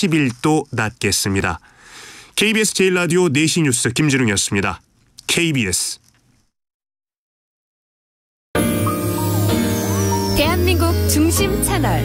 11도 낮겠습니다. KBS 제1라디오 4시 뉴스 김진웅이었습니다. KBS 대한민국 중심 채널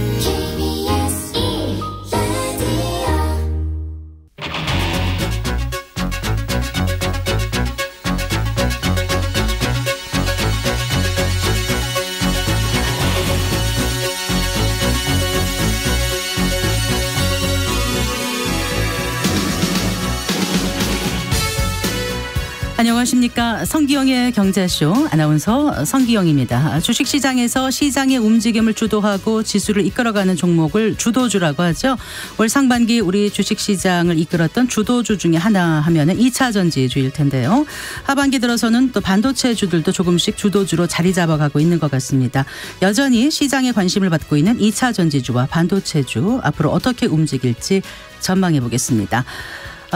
안녕하십니까. 성기영의 경제쇼 아나운서 성기영입니다. 주식시장에서 시장의 움직임을 주도하고 지수를 이끌어가는 종목을 주도주라고 하죠. 올 상반기 우리 주식시장을 이끌었던 주도주 중에 하나 하면은 2차전지주일 텐데요. 하반기 들어서는 또 반도체주들도 조금씩 주도주로 자리 잡아가고 있는 것 같습니다. 여전히 시장에 관심을 받고 있는 2차전지주와 반도체주 앞으로 어떻게 움직일지 전망해 보겠습니다.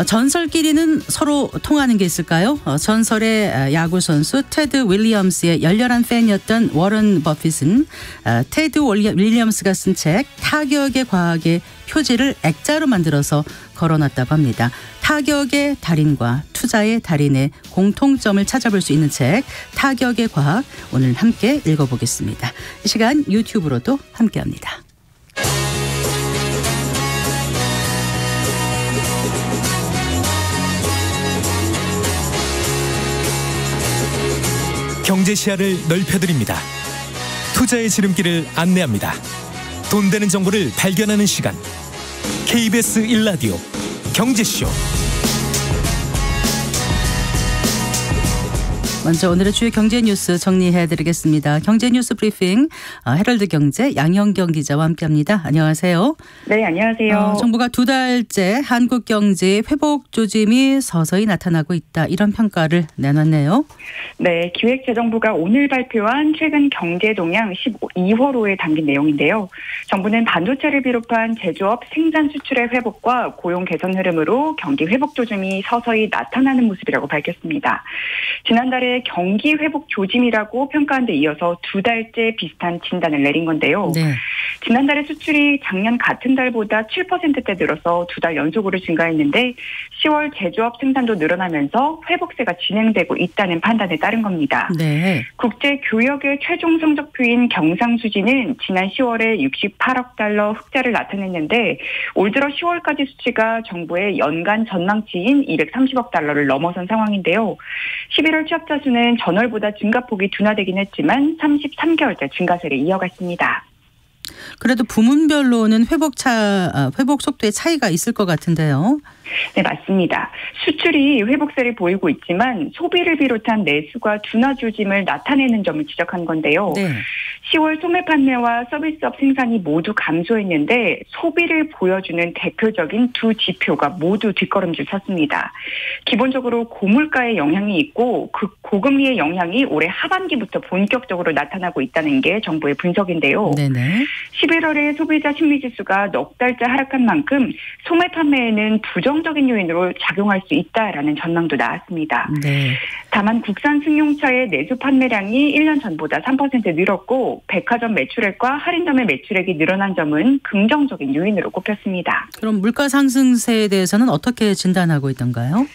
전설끼리는 서로 통하는 게 있을까요? 전설의 야구 선수 테드 윌리엄스의 열렬한 팬이었던 워런 버핏은 테드 윌리엄스가 쓴 책 타격의 과학의 표지를 액자로 만들어서 걸어놨다고 합니다. 타격의 달인과 투자의 달인의 공통점을 찾아볼 수 있는 책 타격의 과학, 오늘 함께 읽어보겠습니다. 이 시간 유튜브로도 함께합니다. 경제 시야를 넓혀드립니다. 투자의 지름길을 안내합니다. 돈 되는 정보를 발견하는 시간. KBS 1라디오 경제쇼. 먼저 오늘의 주요 경제 뉴스 정리해드리겠습니다. 경제 뉴스 브리핑 헤럴드 경제 양현경 기자와 함께합니다. 안녕하세요. 네, 안녕하세요. 정부가 2달째 한국 경제의 회복 조짐이 서서히 나타나고 있다, 이런 평가를 내놨네요. 네, 기획재정부가 오늘 발표한 최근 경제 동향 12월호에 담긴 내용인데요. 정부는 반도체를 비롯한 제조업 생산 수출의 회복과 고용 개선 흐름으로 경기 회복 조짐이 서서히 나타나는 모습이라고 밝혔습니다. 지난달에 경기 회복 조짐이라고 평가한 데 이어서 2달째 비슷한 진단을 내린 건데요. 네. 지난달에 수출이 작년 같은 달보다 7%대 늘어서 2달 연속으로 증가했는데 10월 제조업 생산도 늘어나면서 회복세가 진행되고 있다는 판단에 따른 겁니다. 네. 국제 교역의 최종 성적표인 경상수지는 지난 10월에 68억 달러 흑자를 나타냈는데 올 들어 10월까지 수치가 정부의 연간 전망치인 230억 달러를 넘어선 상황인데요. 11월 취업자 수는 전월보다 증가폭이 둔화되긴 했지만 33개월째 증가세를 이어갔습니다. 그래도 부문별로는 회복 속도의 차이가 있을 것 같은데요. 네, 맞습니다. 수출이 회복세를 보이고 있지만 소비를 비롯한 내수가 둔화 조짐을 나타내는 점을 지적한 건데요. 네. 10월 소매 판매와 서비스업 생산이 모두 감소했는데 소비를 보여주는 대표적인 두 지표가 모두 뒷걸음질 쳤습니다. 기본적으로 고물가의 영향이 있고 그 고금리의 영향이 올해 하반기부터 본격적으로 나타나고 있다는 게 정부의 분석인데요. 네네. 11월에 소비자 심리지수가 넉 달째 하락한 만큼 소매 판매에는 부정적인 요인으로 작용할 수 있다라는 전망도 나왔습니다. 네. 다만 국산 승용차의 내수 판매량이 1년 전보다 3% 늘었고 백화점 매출액과 할인점의 매출액이 늘어난 점은 긍정적인 요인으로 꼽혔습니다. 그럼 물가 상승세에 대해서는 어떻게 진단하고 있던가요?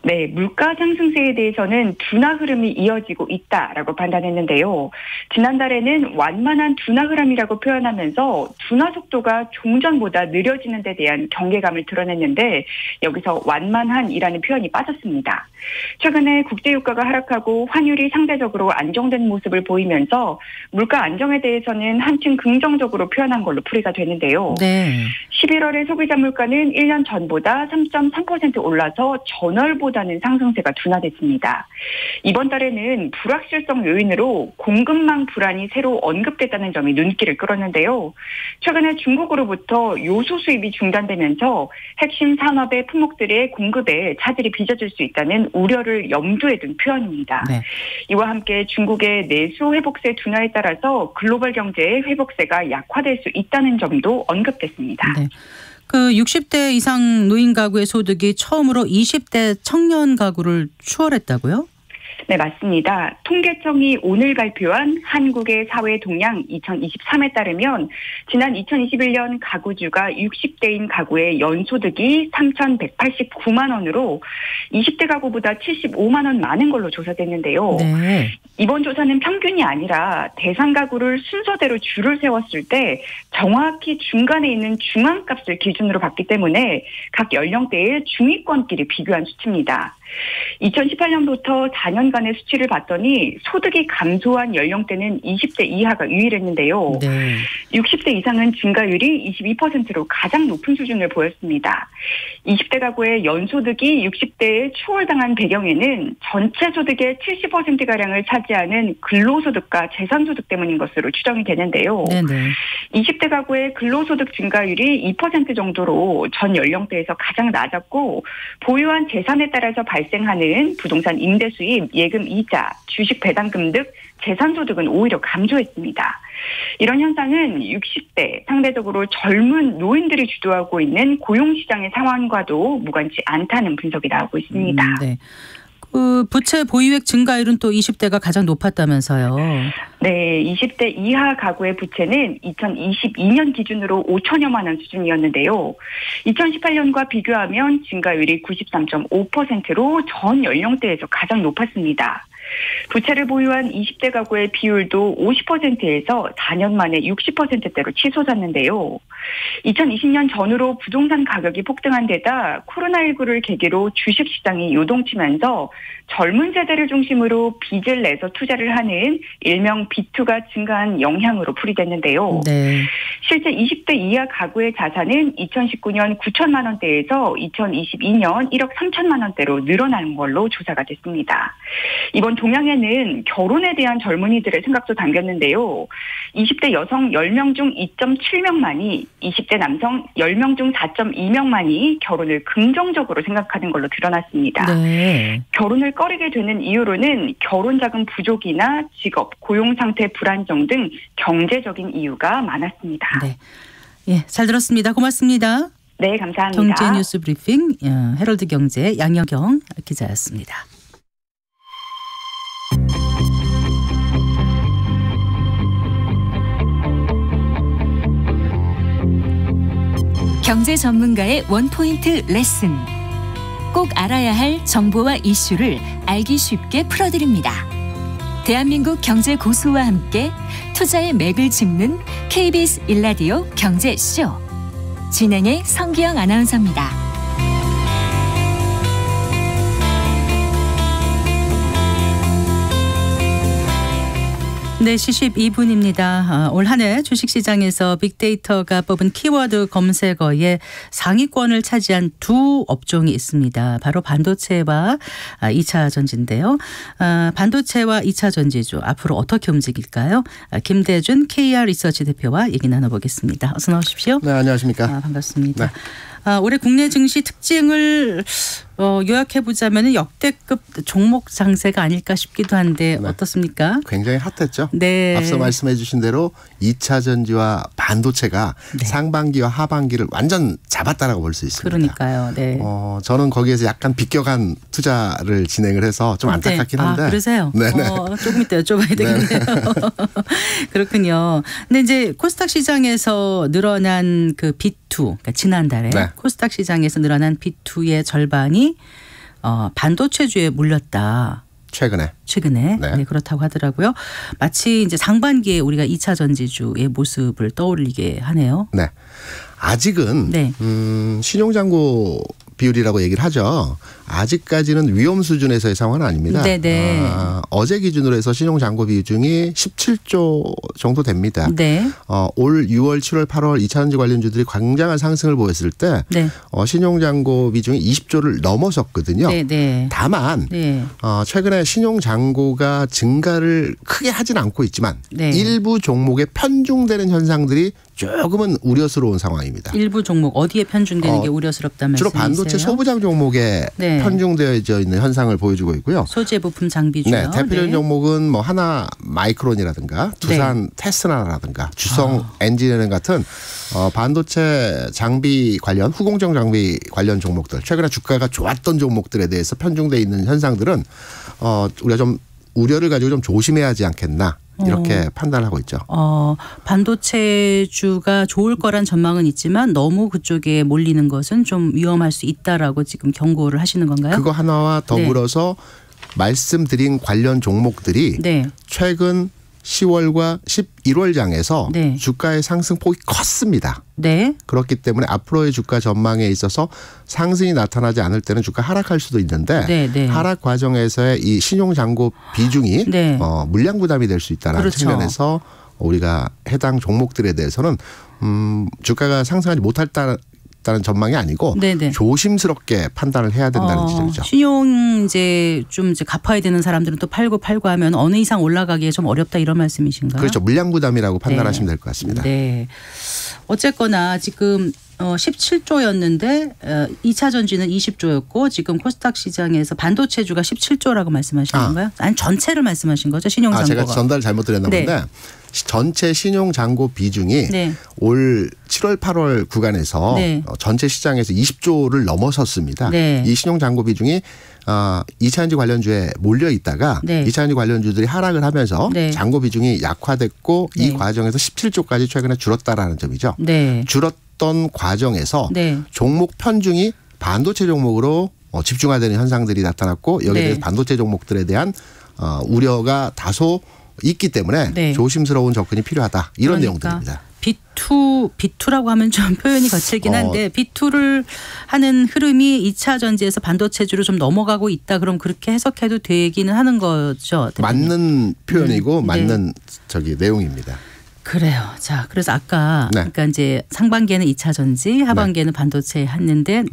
네, 물가 상승세에 대해서는 둔화 흐름이 이어지고 있다라고 판단했는데요. 지난달에는 완만한 둔화 흐름이라고 표현하면서 둔화 속도가 종전보다 느려지는 데 대한 경계감을 드러냈는데 여기서 완만한이라는 표현이 빠졌습니다. 최근에 국제유가가 하락하고 환율이 상대적으로 안정된 모습을 보이면서 물가 안정에 대해서는 한층 긍정적으로 표현한 걸로 풀이가 되는데요. 네. 11월의 소비자 물가는 1년 전보다 3.3% 올라서 전월보다는 상승세가 둔화됐습니다. 이번 달에는 불확실성 요인으로 공급망 불안이 새로 언급됐다는 점이 눈길을 끌었는데요. 최근에 중국으로부터 요소 수입이 중단되면서 핵심 산업의 품목들의 공급에 차질이 빚어질 수 있다는 우려를 염두에 둔 표현입니다. 네. 이와 함께 중국의 내수 회복세 둔화에 따라서 글로벌 경제의 회복세가 약화될 수 있다는 점도 언급됐습니다. 네. 그 60대 이상 노인 가구의 소득이 처음으로 20대 청년 가구를 추월했다고요? 네, 맞습니다. 통계청이 오늘 발표한 한국의 사회 동향 2023에 따르면 지난 2021년 가구주가 60대인 가구의 연소득이 3,189만 원으로 20대 가구보다 75만 원 많은 걸로 조사됐는데요. 네. 이번 조사는 평균이 아니라 대상 가구를 순서대로 줄을 세웠을 때 정확히 중간에 있는 중앙값을 기준으로 봤기 때문에 각 연령대의 중위권끼리 비교한 수치입니다. 2018년부터 4년간의 수치를 봤더니 소득이 감소한 연령대는 20대 이하가 유일했는데요. 네. 60대 이상은 증가율이 22%로 가장 높은 수준을 보였습니다. 20대 가구의 연소득이 60대에 추월당한 배경에는 전체 소득의 70%가량을 차지하는 근로소득과 재산소득 때문인 것으로 추정이 되는데요. 네네. 20대 가구의 근로소득 증가율이 2% 정도로 전 연령대에서 가장 낮았고 보유한 재산에 따라서 발생하는 부동산 임대 수입, 예금 이자, 주식 배당금 등 재산소득은 오히려 감소했습니다. 이런 현상은 60대 상대적으로 젊은 노인들이 주도하고 있는 고용시장의 상황과도 무관치 않다는 분석이 나오고 있습니다. 네. 그 부채 보유액 증가율은 또 20대가 가장 높았다면서요. 네, 20대 이하 가구의 부채는 2022년 기준으로 5천여만 원 수준이었는데요. 2018년과 비교하면 증가율이 93.5%로 전 연령대에서 가장 높았습니다. 부채를 보유한 20대 가구의 비율도 50%에서 4년 만에 60%대로 치솟았는데요. 2020년 전후로 부동산 가격이 폭등한 데다 코로나19를 계기로 주식시장이 요동치면서 젊은 세대를 중심으로 빚을 내서 투자를 하는 일명 B2가 증가한 영향으로 풀이됐는데요. 네. 실제 20대 이하 가구의 자산은 2019년 9천만 원대에서 2022년 1억 3천만 원대로 늘어나는 걸로 조사가 됐습니다. 이번 동향에는 결혼에 대한 젊은이들의 생각도 담겼는데요. 20대 여성 10명 중 2.7명만이 20대 남성 10명 중 4.2명만이 결혼을 긍정적으로 생각하는 걸로 드러났습니다. 네. 결혼을 꺼리게 되는 이유로는 결혼 자금 부족이나 직업, 고용 상태 불안정 등 경제적인 이유가 많았습니다. 네. 예, 잘 들었습니다. 고맙습니다. 네, 감사합니다. 경제 뉴스 브리핑 헤럴드 경제 양여경 기자였습니다. 경제 전문가의 원포인트 레슨. 꼭 알아야 할 정보와 이슈를 알기 쉽게 풀어드립니다. 대한민국 경제 고수와 함께 투자의 맥을 짚는 KBS 일라디오 경제쇼. 진행의 성기영 아나운서입니다. 네, 12분입니다. 올 한 해 주식시장에서 빅데이터가 뽑은 키워드 검색어의 상위권을 차지한 두 업종이 있습니다. 바로 반도체와 2차 전지인데요. 반도체와 2차 전지주 앞으로 어떻게 움직일까요? 김대준 KR 리서치 대표와 얘기 나눠보겠습니다. 어서 나오십시오. 네, 안녕하십니까. 반갑습니다. 네. 올해 국내 증시 특징을 요약해보자면 역대급 종목 장세가 아닐까 싶기도 한데 네. 어떻습니까? 굉장히 핫했죠. 네. 앞서 말씀해 주신 대로 2차 전지와 반도체가 네. 상반기와 하반기를 완전 잡았다라고 볼 수 있습니다. 그러니까요. 네. 저는 거기에서 약간 비껴간 투자를 진행을 해서 좀 안타깝긴 네. 한데. 그러세요? 네네. 조금 이따 여쭤봐야 되겠네요. 그렇군요. 근데 이제 코스닥 시장에서 늘어난 그 B2, 그러니까 지난달에 네. 코스닥 시장에서 늘어난 B2의 절반이 반도체주에 물렸다. 최근에. 네. 네, 그렇다고 하더라고요. 마치 이제 상반기에 우리가 2차 전지주의 모습을 떠올리게 하네요. 네. 아직은 네. 신용잔고 비율이라고 얘기를 하죠. 아직까지는 위험 수준에서의 상황은 아닙니다. 네네. 어제 기준으로 해서 신용잔고 비중이 17조 정도 됩니다. 네. 올 6월, 7월, 8월 2차전지 관련주들이 굉장한 상승을 보였을 때 네. 신용잔고 비중이 20조를 넘어섰거든요. 네. 다만 네. 최근에 신용잔고가 증가를 크게 하진 않고 있지만 네. 일부 종목에 편중되는 현상들이 조금은 우려스러운 상황입니다. 일부 종목 어디에 편중되는 게 우려스럽다는 주로 말씀이세요? 반도체 소부장 종목에 네. 편중되어져 있는 현상을 보여주고 있고요. 소재 부품 장비주요. 네, 대표적인 네. 종목은 뭐 하나 마이크론이라든가 두산 테스라라든가 주성 엔지니어링 같은 반도체 장비 관련 후공정 장비 관련 종목들 최근에 주가가 좋았던 종목들에 대해서 편중돼 있는 현상들은 우리가 좀 우려를 가지고 좀 조심해야 하지 않겠나 이렇게 판단하고 있죠. 반도체주가 좋을 거란 전망은 있지만 너무 그쪽에 몰리는 것은 좀 위험할 수 있다라고 지금 경고를 하시는 건가요? 그거 하나와 더불어서 말씀드린 관련 종목들이 네. 최근 10월과 11월 장에서 네. 주가의 상승폭이 컸습니다. 네. 그렇기 때문에 앞으로의 주가 전망에 있어서 상승이 나타나지 않을 때는 주가 하락할 수도 있는데 네, 네. 하락 과정에서의 이 신용잔고 비중이 네. 물량 부담이 될 수 있다는 그렇죠. 측면에서 우리가 해당 종목들에 대해서는 주가가 상승하지 못했다는 전망이 아니고 네네. 조심스럽게 판단을 해야 된다는 지점이죠. 신용 이제 갚아야 되는 사람들은 또 팔고 하면 어느 이상 올라가기에 좀 어렵다 이런 말씀이신가요? 그렇죠. 물량 부담이라고 판단하시면 될 것 같습니다. 네. 어쨌거나 지금 17조였는데 2차 전지는 20조였고 지금 코스닥 시장에서 반도체주가 17조라고 말씀하시는 건가요? 아니 전체를 말씀하신 거죠? 신용잔고가. 제가 전달 잘못 드렸나 네. 본데 전체 신용잔고 비중이 네. 올 7월 8월 구간에서 네. 전체 시장에서 20조를 넘어섰습니다. 네. 이 신용잔고 비중이 2차전지 관련주에 몰려 있다가 네. 2차전지 관련주들이 하락을 하면서 네. 잔고 비중이 약화됐고 네. 이 과정에서 17조까지 최근에 줄었다라는 점이죠. 네. 줄었던 과정에서 네. 종목 편중이 반도체 종목으로 집중화되는 현상들이 나타났고 여기에 네. 대해서 반도체 종목들에 대한 우려가 다소 있기 때문에 네. 조심스러운 접근이 필요하다. 이런 그러니까 내용들입니다. B2라고 하면 좀 표현이 거칠긴 한데 B2를 하는 흐름이 2차 전지에서 반도체주로 좀 넘어가고 있다. 그럼 그렇게 해석해도 되기는 하는 거죠. 대표님. 맞는 표현이고 네. 맞는 내용입니다. 그래요. 자, 그래서 아까 네. 그러니까 이제 상반기에는 2차 전지, 하반기에는 반도체 했는데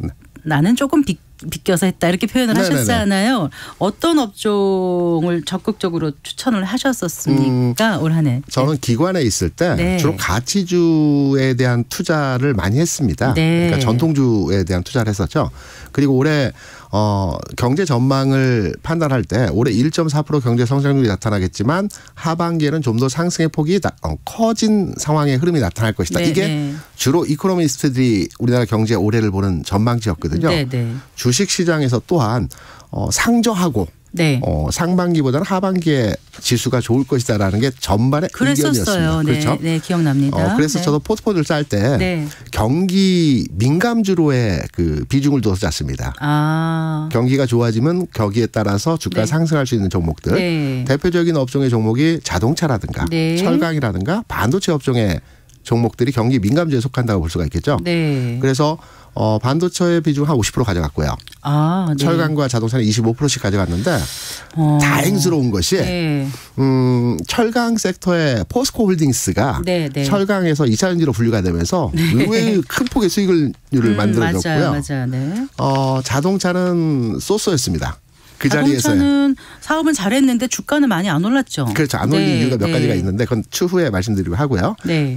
나는 조금 비껴서 했다 이렇게 표현을 네네네. 하셨잖아요. 어떤 업종을 적극적으로 추천을 하셨었습니까? 올 한 해. 저는 기관에 있을 때 네. 주로 가치주에 대한 투자를 많이 했습니다. 네. 그러니까 전통주에 대한 투자를 했었죠. 그리고 올해 경제 전망을 판단할 때 올해 1.4% 경제 성장률이 나타나겠지만 하반기에는 좀 더 상승의 폭이 커진 상황의 흐름이 나타날 것이다. 네, 이게 네. 주로 이코노미스트들이 우리나라 경제 올해를 보는 전망치였거든요. 네, 네. 주식시장에서 또한 상저하고 네. 상반기보다는 하반기에 지수가 좋을 것이다라는 게 전반의 그랬었어요. 의견이었습니다. 네, 그렇죠? 네, 기억납니다. 그래서 네. 저도 포트폴리오를 짤 때 네. 경기 민감주로의 그 비중을 둬서 짰습니다. 경기가 좋아지면 거기에 따라서 주가 네. 상승할 수 있는 종목들. 네. 대표적인 업종의 종목이 자동차라든가 네. 철강이라든가 반도체 업종의 종목들이 경기 민감주에 속한다고 볼 수가 있겠죠. 네. 그래서 반도체의 비중 한 50% 가져갔고요. 네. 철강과 자동차는 25%씩 가져갔는데 다행스러운 것이 네. 철강 섹터의 포스코 홀딩스가 네, 네. 철강에서 2차전지로 분류가 되면서 의외의 큰 폭의 수익률을 만들어줬고요. 맞아요. 네. 자동차는 쏘쏘였습니다. 그 자리에서 자동차는 사업은 잘했는데 주가는 많이 안 올랐죠. 그렇죠. 안 올린 네, 이유가 몇 네. 가지가 있는데 그건 추후에 말씀드리고 하고요. 네.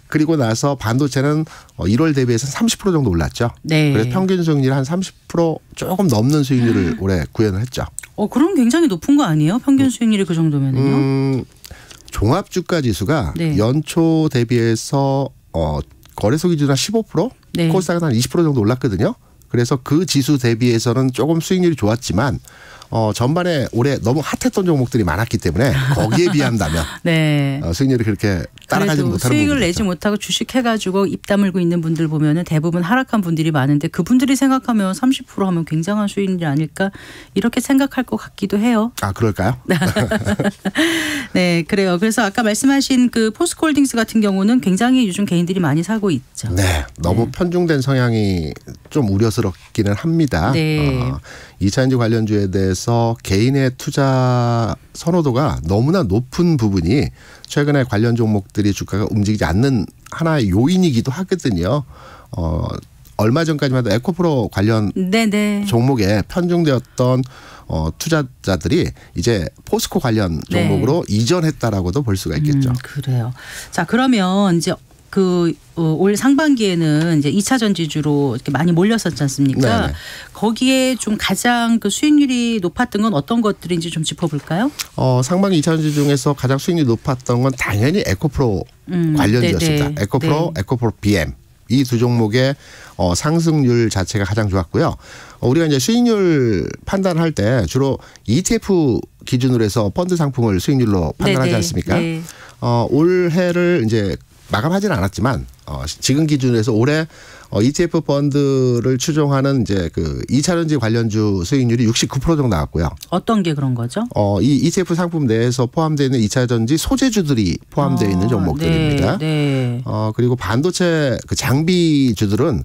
그리고 나서 반도체는 1월 대비해서 30% 정도 올랐죠. 네. 그래서 평균 수익률이 한 30% 조금 넘는 수익률을 올해 구현을 했죠. 그럼 굉장히 높은 거 아니에요? 평균 수익률이 그 정도면은요? 종합주가지수가 네. 연초 대비해서 거래소 기준으로 한 15%? 네. 코스닥은 한 20% 정도 올랐거든요. 그래서 그 지수 대비해서는 조금 수익률이 좋았지만 전반에 올해 너무 핫했던 종목들이 많았기 때문에 거기에 비한다면 네. 수익률이 그렇게 따라가지 그래도 못하는 수익을 부분이 내지 있죠. 못하고 주식해가지고 입 다물고 있는 분들 보면은 대부분 하락한 분들이 많은데 그분들이 생각하면 30% 하면 굉장한 수익률이 아닐까 이렇게 생각할 것 같기도 해요. 아, 그럴까요? 네, 그래요. 그래서 아까 말씀하신 그 포스코홀딩스 같은 경우는 굉장히 요즘 개인들이 많이 사고 있죠. 네, 너무 편중된 성향이 좀 우려스럽기는 합니다. 네. 2차전지 관련주에 대해서 개인의 투자 선호도가 너무나 높은 부분이 최근에 관련 종목들이 주가가 움직이지 않는 하나의 요인이기도 하거든요. 얼마 전까지만 해도 에코프로 관련 네네. 종목에 편중되었던 투자자들이 이제 포스코 관련 종목으로 이전했다라고도 볼 수가 있겠죠. 그래요. 자, 그러면 이제 올 상반기에는 이제 2차 전지주로 이렇게 많이 몰렸었지 않습니까? 네네. 거기에 좀 가장 그 수익률이 높았던 건 어떤 것들인지 좀 짚어볼까요? 상반기 2차 전지 중에서 가장 수익률이 높았던 건 당연히 에코프로 관련주였습니다. 네네. 에코프로, 에코프로 BM. 이 두 종목의 상승률 자체가 가장 좋았고요. 우리가 이제 수익률 판단할 때 주로 ETF 기준으로 해서 펀드 상품을 수익률로 판단하지 네네. 않습니까? 네. 올해를 이제 마감하지는 않았지만 지금 기준으로 해서 올해 ETF 펀드를 추종하는 이제 그 2차 전지 관련주 수익률이 69% 정도 나왔고요. 어떤 게 그런 거죠? 이 ETF 상품 내에서 포함되어 있는 2차 전지 소재주들이 포함되어 있는 종목들입니다. 네. 그리고 반도체 그 장비주들은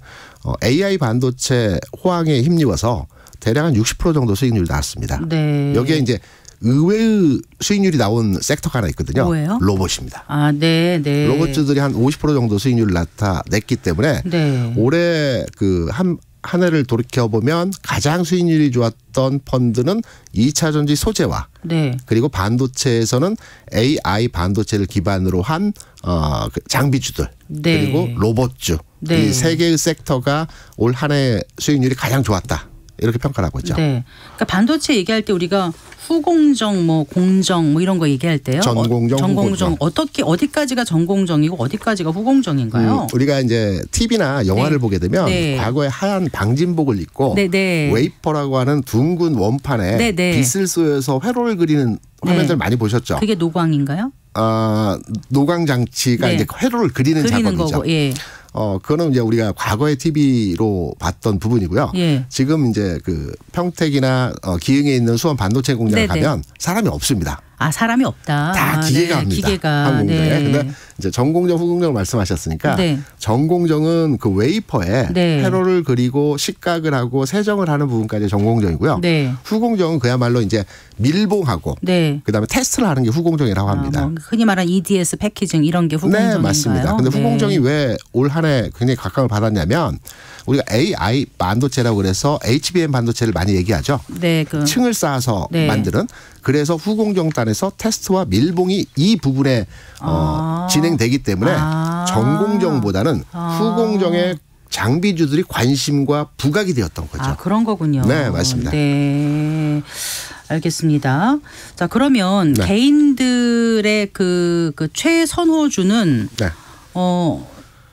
AI 반도체 호황에 힘입어서 대략 한 60% 정도 수익률이 나왔습니다. 네. 여기에 이제 의외의 수익률이 나온 섹터가 하나 있거든요. 뭐예요? 로봇입니다. 아, 네, 네. 로봇주들이 한 50% 정도 수익률을 나타냈기 때문에 네. 올해 그 한 해를 돌이켜 보면 가장 수익률이 좋았던 펀드는 2차 전지 소재와 네. 그리고 반도체에서는 AI 반도체를 기반으로 한 그 장비주들 네. 그리고 로봇주 네. 이 세 개의 섹터가 올 한 해 수익률이 가장 좋았다. 이렇게 평가를 하고 있죠. 네. 그러니까 반도체 얘기할 때 우리가 후공정, 뭐 공정, 뭐 이런 거 얘기할 때요. 전공정, 전공정 후공정. 어떻게 어디까지가 전공정이고 어디까지가 후공정인가요? 우리가 이제 TV나 영화를 네. 보게 되면 네. 과거에 하얀 방진복을 입고 네, 네. 웨이퍼라고 하는 둥근 원판에 네, 네. 빛을 쏘여서 회로를 그리는 화면들 네. 많이 보셨죠. 그게 노광인가요? 노광 장치가 네. 이제 회로를 그리는 작업이죠. 거고. 예. 그거는 이제 우리가 과거의 TV로 봤던 부분이고요. 예. 지금 이제 그 평택이나 기흥에 있는 수원 반도체 공장에 네네. 가면 사람이 없습니다. 아, 사람이 없다. 다 기계가 네. 합니다. 기계가. 한 공장에. 네. 근데 이제 전공정, 후공정을 말씀하셨으니까 네. 전공정은 그 웨이퍼에 네. 회로를 그리고 식각을 하고 세정을 하는 부분까지 전공정이고요. 네. 후공정은 그야말로 이제 밀봉하고 네. 그다음에 테스트를 하는 게 후공정이라고 합니다. 뭐 흔히 말하는 EDS 패키징 이런 게 후공정인가요? 네, 맞습니다. 근데 네. 후공정이 왜 올 한 해 굉장히 각광을 받았냐면 우리가 AI 반도체라고 그래서 HBM 반도체를 많이 얘기하죠. 네, 층을 쌓아서 네. 만드는 그래서 후공정단에서 테스트와 밀봉이 이 부분에 진행되기 때문에 전공정보다는 후공정의 장비주들이 관심과 부각이 되었던 거죠. 아, 그런 거군요. 네, 맞습니다. 네. 알겠습니다. 자, 그러면 네. 개인들의 그 최선호주는 네.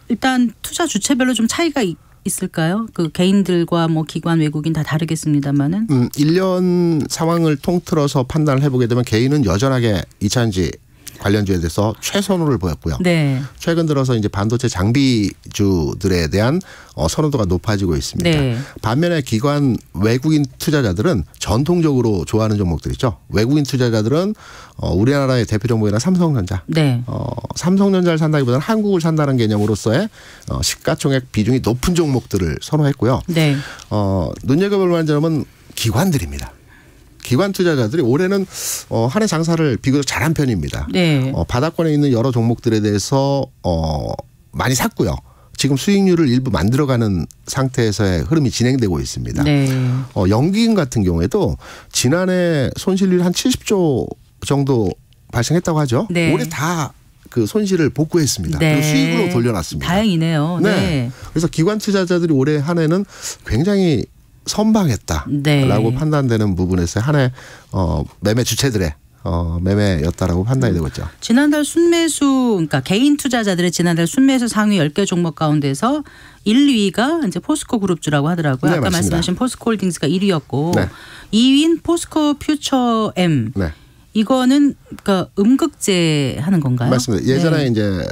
일단 투자 주체별로 좀 차이가 있을까요? 그 개인들과 뭐 기관 외국인 다 다르겠습니다만은. 1년 상황을 통틀어서 판단을 해보게 되면 개인은 여전하게 2차전지 관련주에 대해서 최선호를 보였고요. 네. 최근 들어서 이제 반도체 장비주들에 대한 선호도가 높아지고 있습니다. 네. 반면에 기관 외국인 투자자들은 전통적으로 좋아하는 종목들이죠. 외국인 투자자들은 우리나라의 대표 종목이나 삼성전자. 네. 삼성전자를 산다기보다는 한국을 산다는 개념으로서의 시가총액 비중이 높은 종목들을 선호했고요. 네. 눈여겨볼 만한 점은 기관들입니다. 기관 투자자들이 올해는 한 해 장사를 비교적 잘한 편입니다. 네. 바닥권에 있는 여러 종목들에 대해서 많이 샀고요. 지금 수익률을 일부 만들어가는 상태에서의 흐름이 진행되고 있습니다. 네. 연기금 같은 경우에도 지난해 손실률 한 70조 정도 발생했다고 하죠. 네. 올해 다 그 손실을 복구했습니다. 네. 그리고 수익으로 돌려놨습니다. 다행이네요. 네. 네. 그래서 기관 투자자들이 올해 한 해는 굉장히 선방했다라고 네. 판단되는 부분에서 한 해 매매 주체들의 매매였다라고 판단이 되고 있죠. 지난달 순매수, 그러니까 개인 투자자들의 지난달 순매수 상위 10개 종목 가운데서 1, 2위가 이제 포스코 그룹주라고 하더라고요. 네, 아까 맞습니다. 말씀하신 포스코 홀딩스가 1위였고 네. 2위인 포스코 퓨처 M. 네. 이거는 그러니까 음극재 하는 건가요? 맞습니다. 예전에 네. 이제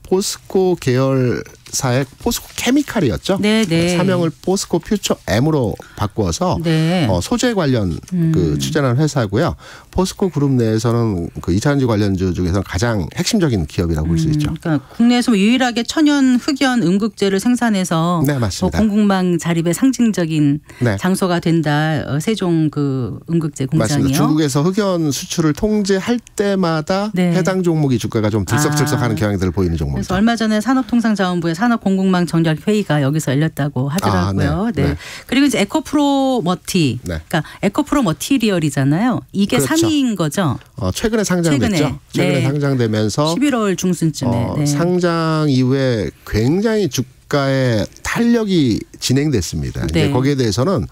포스코 계열사의 포스코 케미칼이었죠. 네, 네. 사명을 포스코 퓨처 M으로 바꾸어서 네. 소재 관련 그 추진하는 회사고요. 포스코 그룹 내에서는 그 2차전지 관련주 중에서 가장 핵심적인 기업이라고 볼 수 있죠. 그러니까 국내에서 유일하게 천연 흑연 음극재를 생산해서 네, 맞습니다. 공급망 자립의 상징적인 네. 장소가 된다. 세종 그 음극재 공장이요. 맞습니다. 중국에서 흑연 수출을 통제할 때마다 네. 해당 종목이 주가가 좀 들썩들썩하는 경향들을 보이는 종목입니다. 그래서 얼마 전에 산업통상자원부의 산업공급망 전략 회의가 여기서 열렸다고 하더라고요. 네. 네. 그리고 이제 에코프로 머티, 네. 그러니까 에코프로 머티리얼이잖아요. 이게 그렇죠. 3위인 거죠. 최근에 상장됐죠. 최근에 네. 상장되면서 11월 중순쯤에. 네. 상장 이후에 굉장히 주가의 탄력이 진행됐습니다. 네. 이제 거기에 대해서는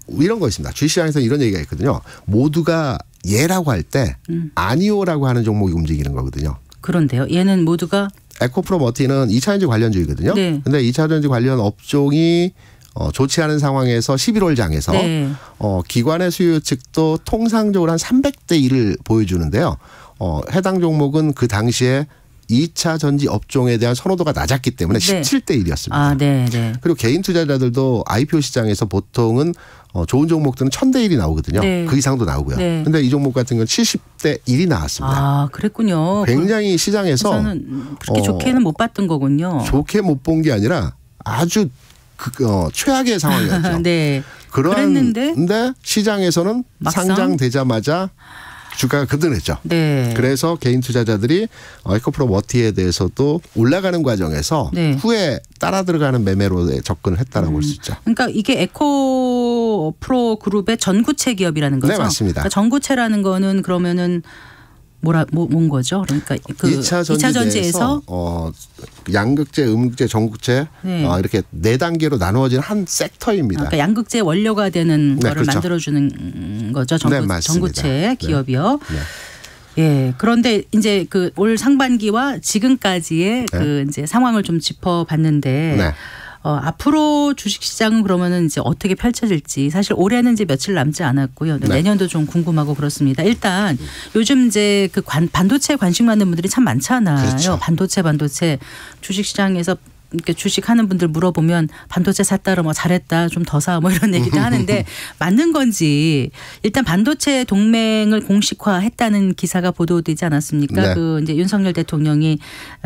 이런 거 있습니다. 주식시장에서 이런 얘기가 있거든요. 모두가 예라고 할 때 아니오라고 하는 종목이 움직이는 거거든요. 그런데요. 얘는 모두가 에코프로 머티는 2차전지 관련주이거든요. 네. 근데 2차전지 관련 업종이 좋지 않은 상황에서 11월 장에서 네. 기관의 수요 측도 통상적으로 한 300대 1을 보여주는데요. 해당 종목은 그 당시에 2차 전지 업종에 대한 선호도가 낮았기 때문에 네. 17대 1이었습니다. 아, 네, 네. 그리고 개인 투자자들도 IPO 시장에서 보통은 좋은 종목들은 1000대 1이 나오거든요. 네. 그 이상도 나오고요. 네. 근데 이 종목 같은 건 70대 1이 나왔습니다. 아, 그랬군요. 굉장히 시장에서 저는 그렇게 좋게는 못 봤던 거군요. 좋게 못 본 게 아니라 아주 최악의 상황이었죠. 네. 그랬는데 그랬는데 시장에서는 막상? 상장되자마자 주가가 급등했죠. 네. 그래서 개인 투자자들이 에코프로 머티에 대해서도 올라가는 과정에서 네. 후에 따라 들어가는 매매로 접근을 했다라고 볼 수 있죠. 그러니까 이게 에코프로 그룹의 전구체 기업이라는 거죠. 네, 맞습니다. 그러니까 전구체라는 거는 그러면은 뭔 거죠? 그러니까 그 2차 2차 전지에서 양극재, 음극재, 전구체 네. 이렇게 4단계로 나누어진 한 섹터입니다. 그러니까 양극재 원료가 되는 네, 거를 그렇죠. 만들어주는 거죠. 네, 맞습니다. 전구체 기업이요. 네. 예. 그런데 이제 그 올 상반기와 지금까지의 그 이제 상황을 좀 짚어봤는데. 네. 앞으로 주식시장은 그러면은 이제 어떻게 펼쳐질지 사실 올해는 이제 며칠 남지 않았고요. 네. 내년도 좀 궁금하고 그렇습니다. 일단 요즘 이제 그 반도체 관심 많은 분들이 참 많잖아요. 그렇죠. 반도체 주식시장에서 이렇게 주식하는 분들 물어보면 반도체 샀다 뭐 잘했다 좀 더 사 뭐 이런 얘기도 하는데 맞는 건지 일단 반도체 동맹을 공식화했다는 기사가 보도되지 않았습니까? 네. 그 이제 윤석열 대통령이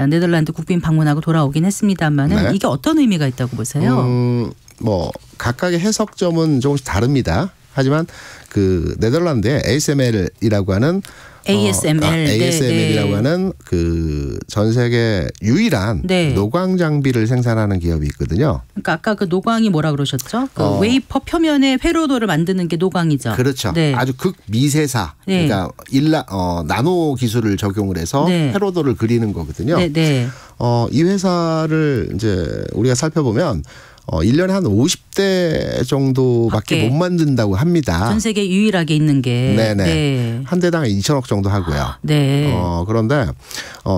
네덜란드 국빈 방문하고 돌아오긴 했습니다만은 네. 이게 어떤 의미가 있다고 보세요? 뭐 각각의 해석점은 조금씩 다릅니다. 하지만 그 네덜란드의 ASML이라고 하는 ASML이라고 ASML이라고 하는 그 전 세계 유일한 네. 노광 장비를 생산하는 기업이 있거든요. 그러니까 아까 그 노광이 뭐라 그러셨죠? 그 웨이퍼 표면에 회로도를 만드는 게 노광이죠. 그렇죠. 네. 아주 극미세사, 네. 그러니까 나노 기술을 적용을 해서 네. 회로도를 그리는 거거든요. 네, 네. 이 회사를 이제 우리가 살펴보면 1년에 한 50대 정도밖에 밖에. 못 만든다고 합니다. 전 세계 유일하게 있는 게. 네네. 네. 한 대당 2천억 정도 하고요. 네. 그런데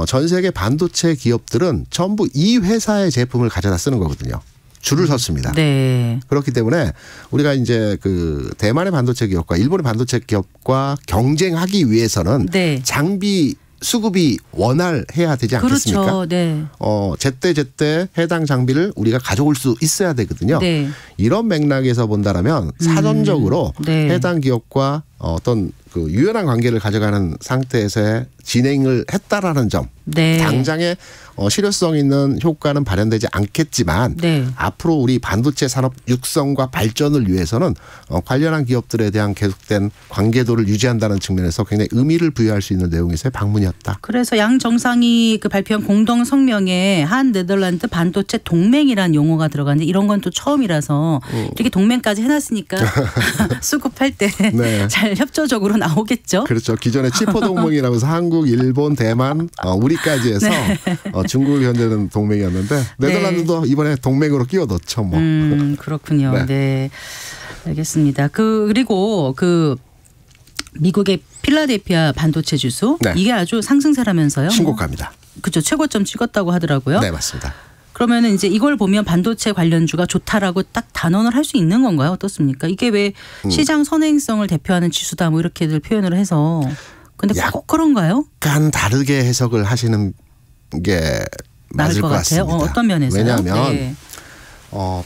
전 세계 반도체 기업들은 전부 이 회사의 제품을 가져다 쓰는 거거든요. 줄을 섰습니다. 네. 그렇기 때문에 우리가 이제 그 대만의 반도체 기업과 일본의 반도체 기업과 경쟁하기 위해서는 네. 장비 수급이 원활해야 되지 않겠습니까? 그렇죠. 네. 제때 해당 장비를 우리가 가져올 수 있어야 되거든요. 네. 이런 맥락에서 본다라면 사전적으로 네. 해당 기업과 어떤 그 유연한 관계를 가져가는 상태에서 진행을 했다라는 점. 네. 당장에 실효성 있는 효과는 발현되지 않겠지만 네. 앞으로 우리 반도체 산업 육성과 발전을 위해서는 관련한 기업들에 대한 계속된 관계도를 유지한다는 측면에서 굉장히 의미를 부여할 수 있는 내용에서의 방문이었다. 그래서 양 정상이 그 발표한 공동 성명에 한 네덜란드 반도체 동맹이라는 용어가 들어가는데 이런 건 또 처음이라서 이렇게 동맹까지 해놨으니까 수급할 때 잘 네. 협조적으로 나오겠죠. 그렇죠. 기존에 치포 동맹이라고 해서 한국, 일본, 대만, 우리까지 해서 중국을 견제는 동맹이었는데 네덜란드도 이번에 동맹으로 끼워 넣죠. 뭐. 그렇군요. 네. 네. 알겠습니다. 그리고 그 미국의 필라델피아 반도체 지수 네. 이게 아주 상승세라면서요. 신고가입니다. 그렇죠. 최고점 찍었다고 하더라고요. 네, 맞습니다. 그러면은 이제 이걸 보면 반도체 관련주가 좋다라고 딱 단언을 할 수 있는 건가요? 어떻습니까? 이게 왜 시장 선행성을 대표하는 지수다 뭐 이렇게들 표현을 해서 근데 꼭 그런가요? 약간 다르게 해석을 하시는 게 맞을 것 같아요. 같습니다. 어떤 면에서요? 왜냐하면 네.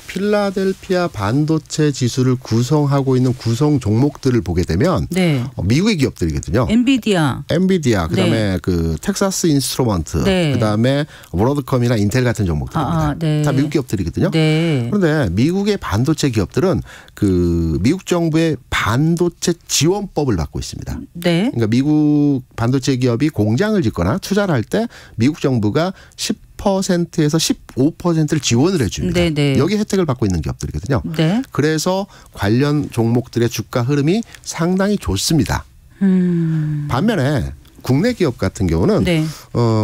필라델피아 반도체 지수를 구성하고 있는 구성 종목들을 보게 되면 네. 미국의 기업들이거든요. 엔비디아, 그다음에 네. 그 텍사스 인스트루먼트, 네. 그다음에 워드컴이나 인텔 같은 종목들입니다. 네. 다 미국 기업들이거든요. 네. 그런데 미국의 반도체 기업들은 그 미국 정부의 반도체 지원법을 받고 있습니다. 네. 그러니까 미국 반도체 기업이 공장을 짓거나 투자를 할 때 미국 정부가 10%에서 15%를 지원을 해줍니다. 네네. 여기 혜택을 받고 있는 기업들이거든요. 네. 그래서 관련 종목들의 주가 흐름이 상당히 좋습니다. 반면에 국내 기업 같은 경우는 네.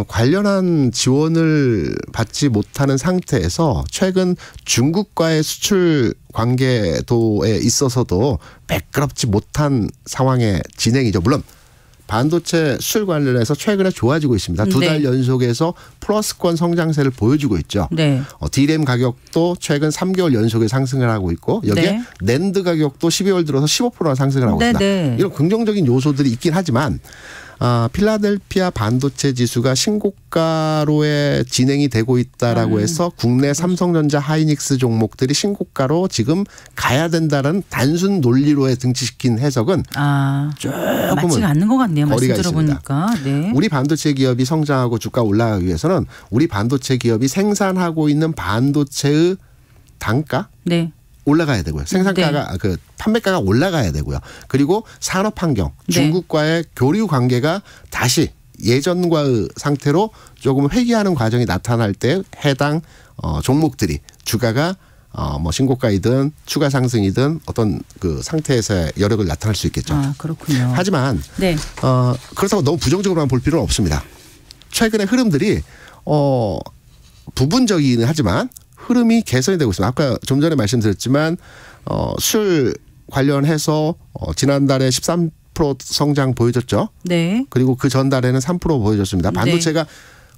관련한 지원을 받지 못하는 상태에서 최근 중국과의 수출 관계도에 있어서도 매끄럽지 못한 상황의 진행이죠. 물론 반도체 수출 관련해서 최근에 좋아지고 있습니다. 두 달 네. 연속에서 플러스권 성장세를 보여주고 있죠. 네. D램 가격도 최근 3개월 연속에 상승을 하고 있고 여기에 네. 낸드 가격도 12월 들어서 15%나 상승을 하고 있습니다. 네. 이런 긍정적인 요소들이 있긴 하지만 필라델피아 반도체 지수가 신고가로의 진행이 되고 있다라고 해서 국내 삼성전자 하이닉스 종목들이 신고가로 지금 가야 된다는 단순 논리로에 등치시킨 해석은 조금은 맞지가 않는 것 같네요. 말씀 거리가 들어보니까. 네. 우리 반도체 기업이 성장하고 주가 올라가기 위해서는 우리 반도체 기업이 생산하고 있는 반도체의 단가 네. 올라가야 되고요. 생산가가 그 판매가가 올라가야 되고요. 그리고 산업 환경, 네. 중국과의 교류 관계가 다시 예전과의 상태로 조금 회귀하는 과정이 나타날 때 해당 종목들이 주가가 뭐 신고가이든 추가 상승이든 어떤 그 상태에서의 여력을 나타날 수 있겠죠. 그렇군요. 하지만 네. 그렇다고 너무 부정적으로만 볼 필요는 없습니다. 최근의 흐름들이 부분적이긴 하지만 흐름이 개선이 되고 있습니다. 아까 좀 전에 말씀드렸지만 수출 관련해서 지난달에 13% 성장 보여줬죠. 네. 그리고 그 전달에는 3% 보여줬습니다. 반도체가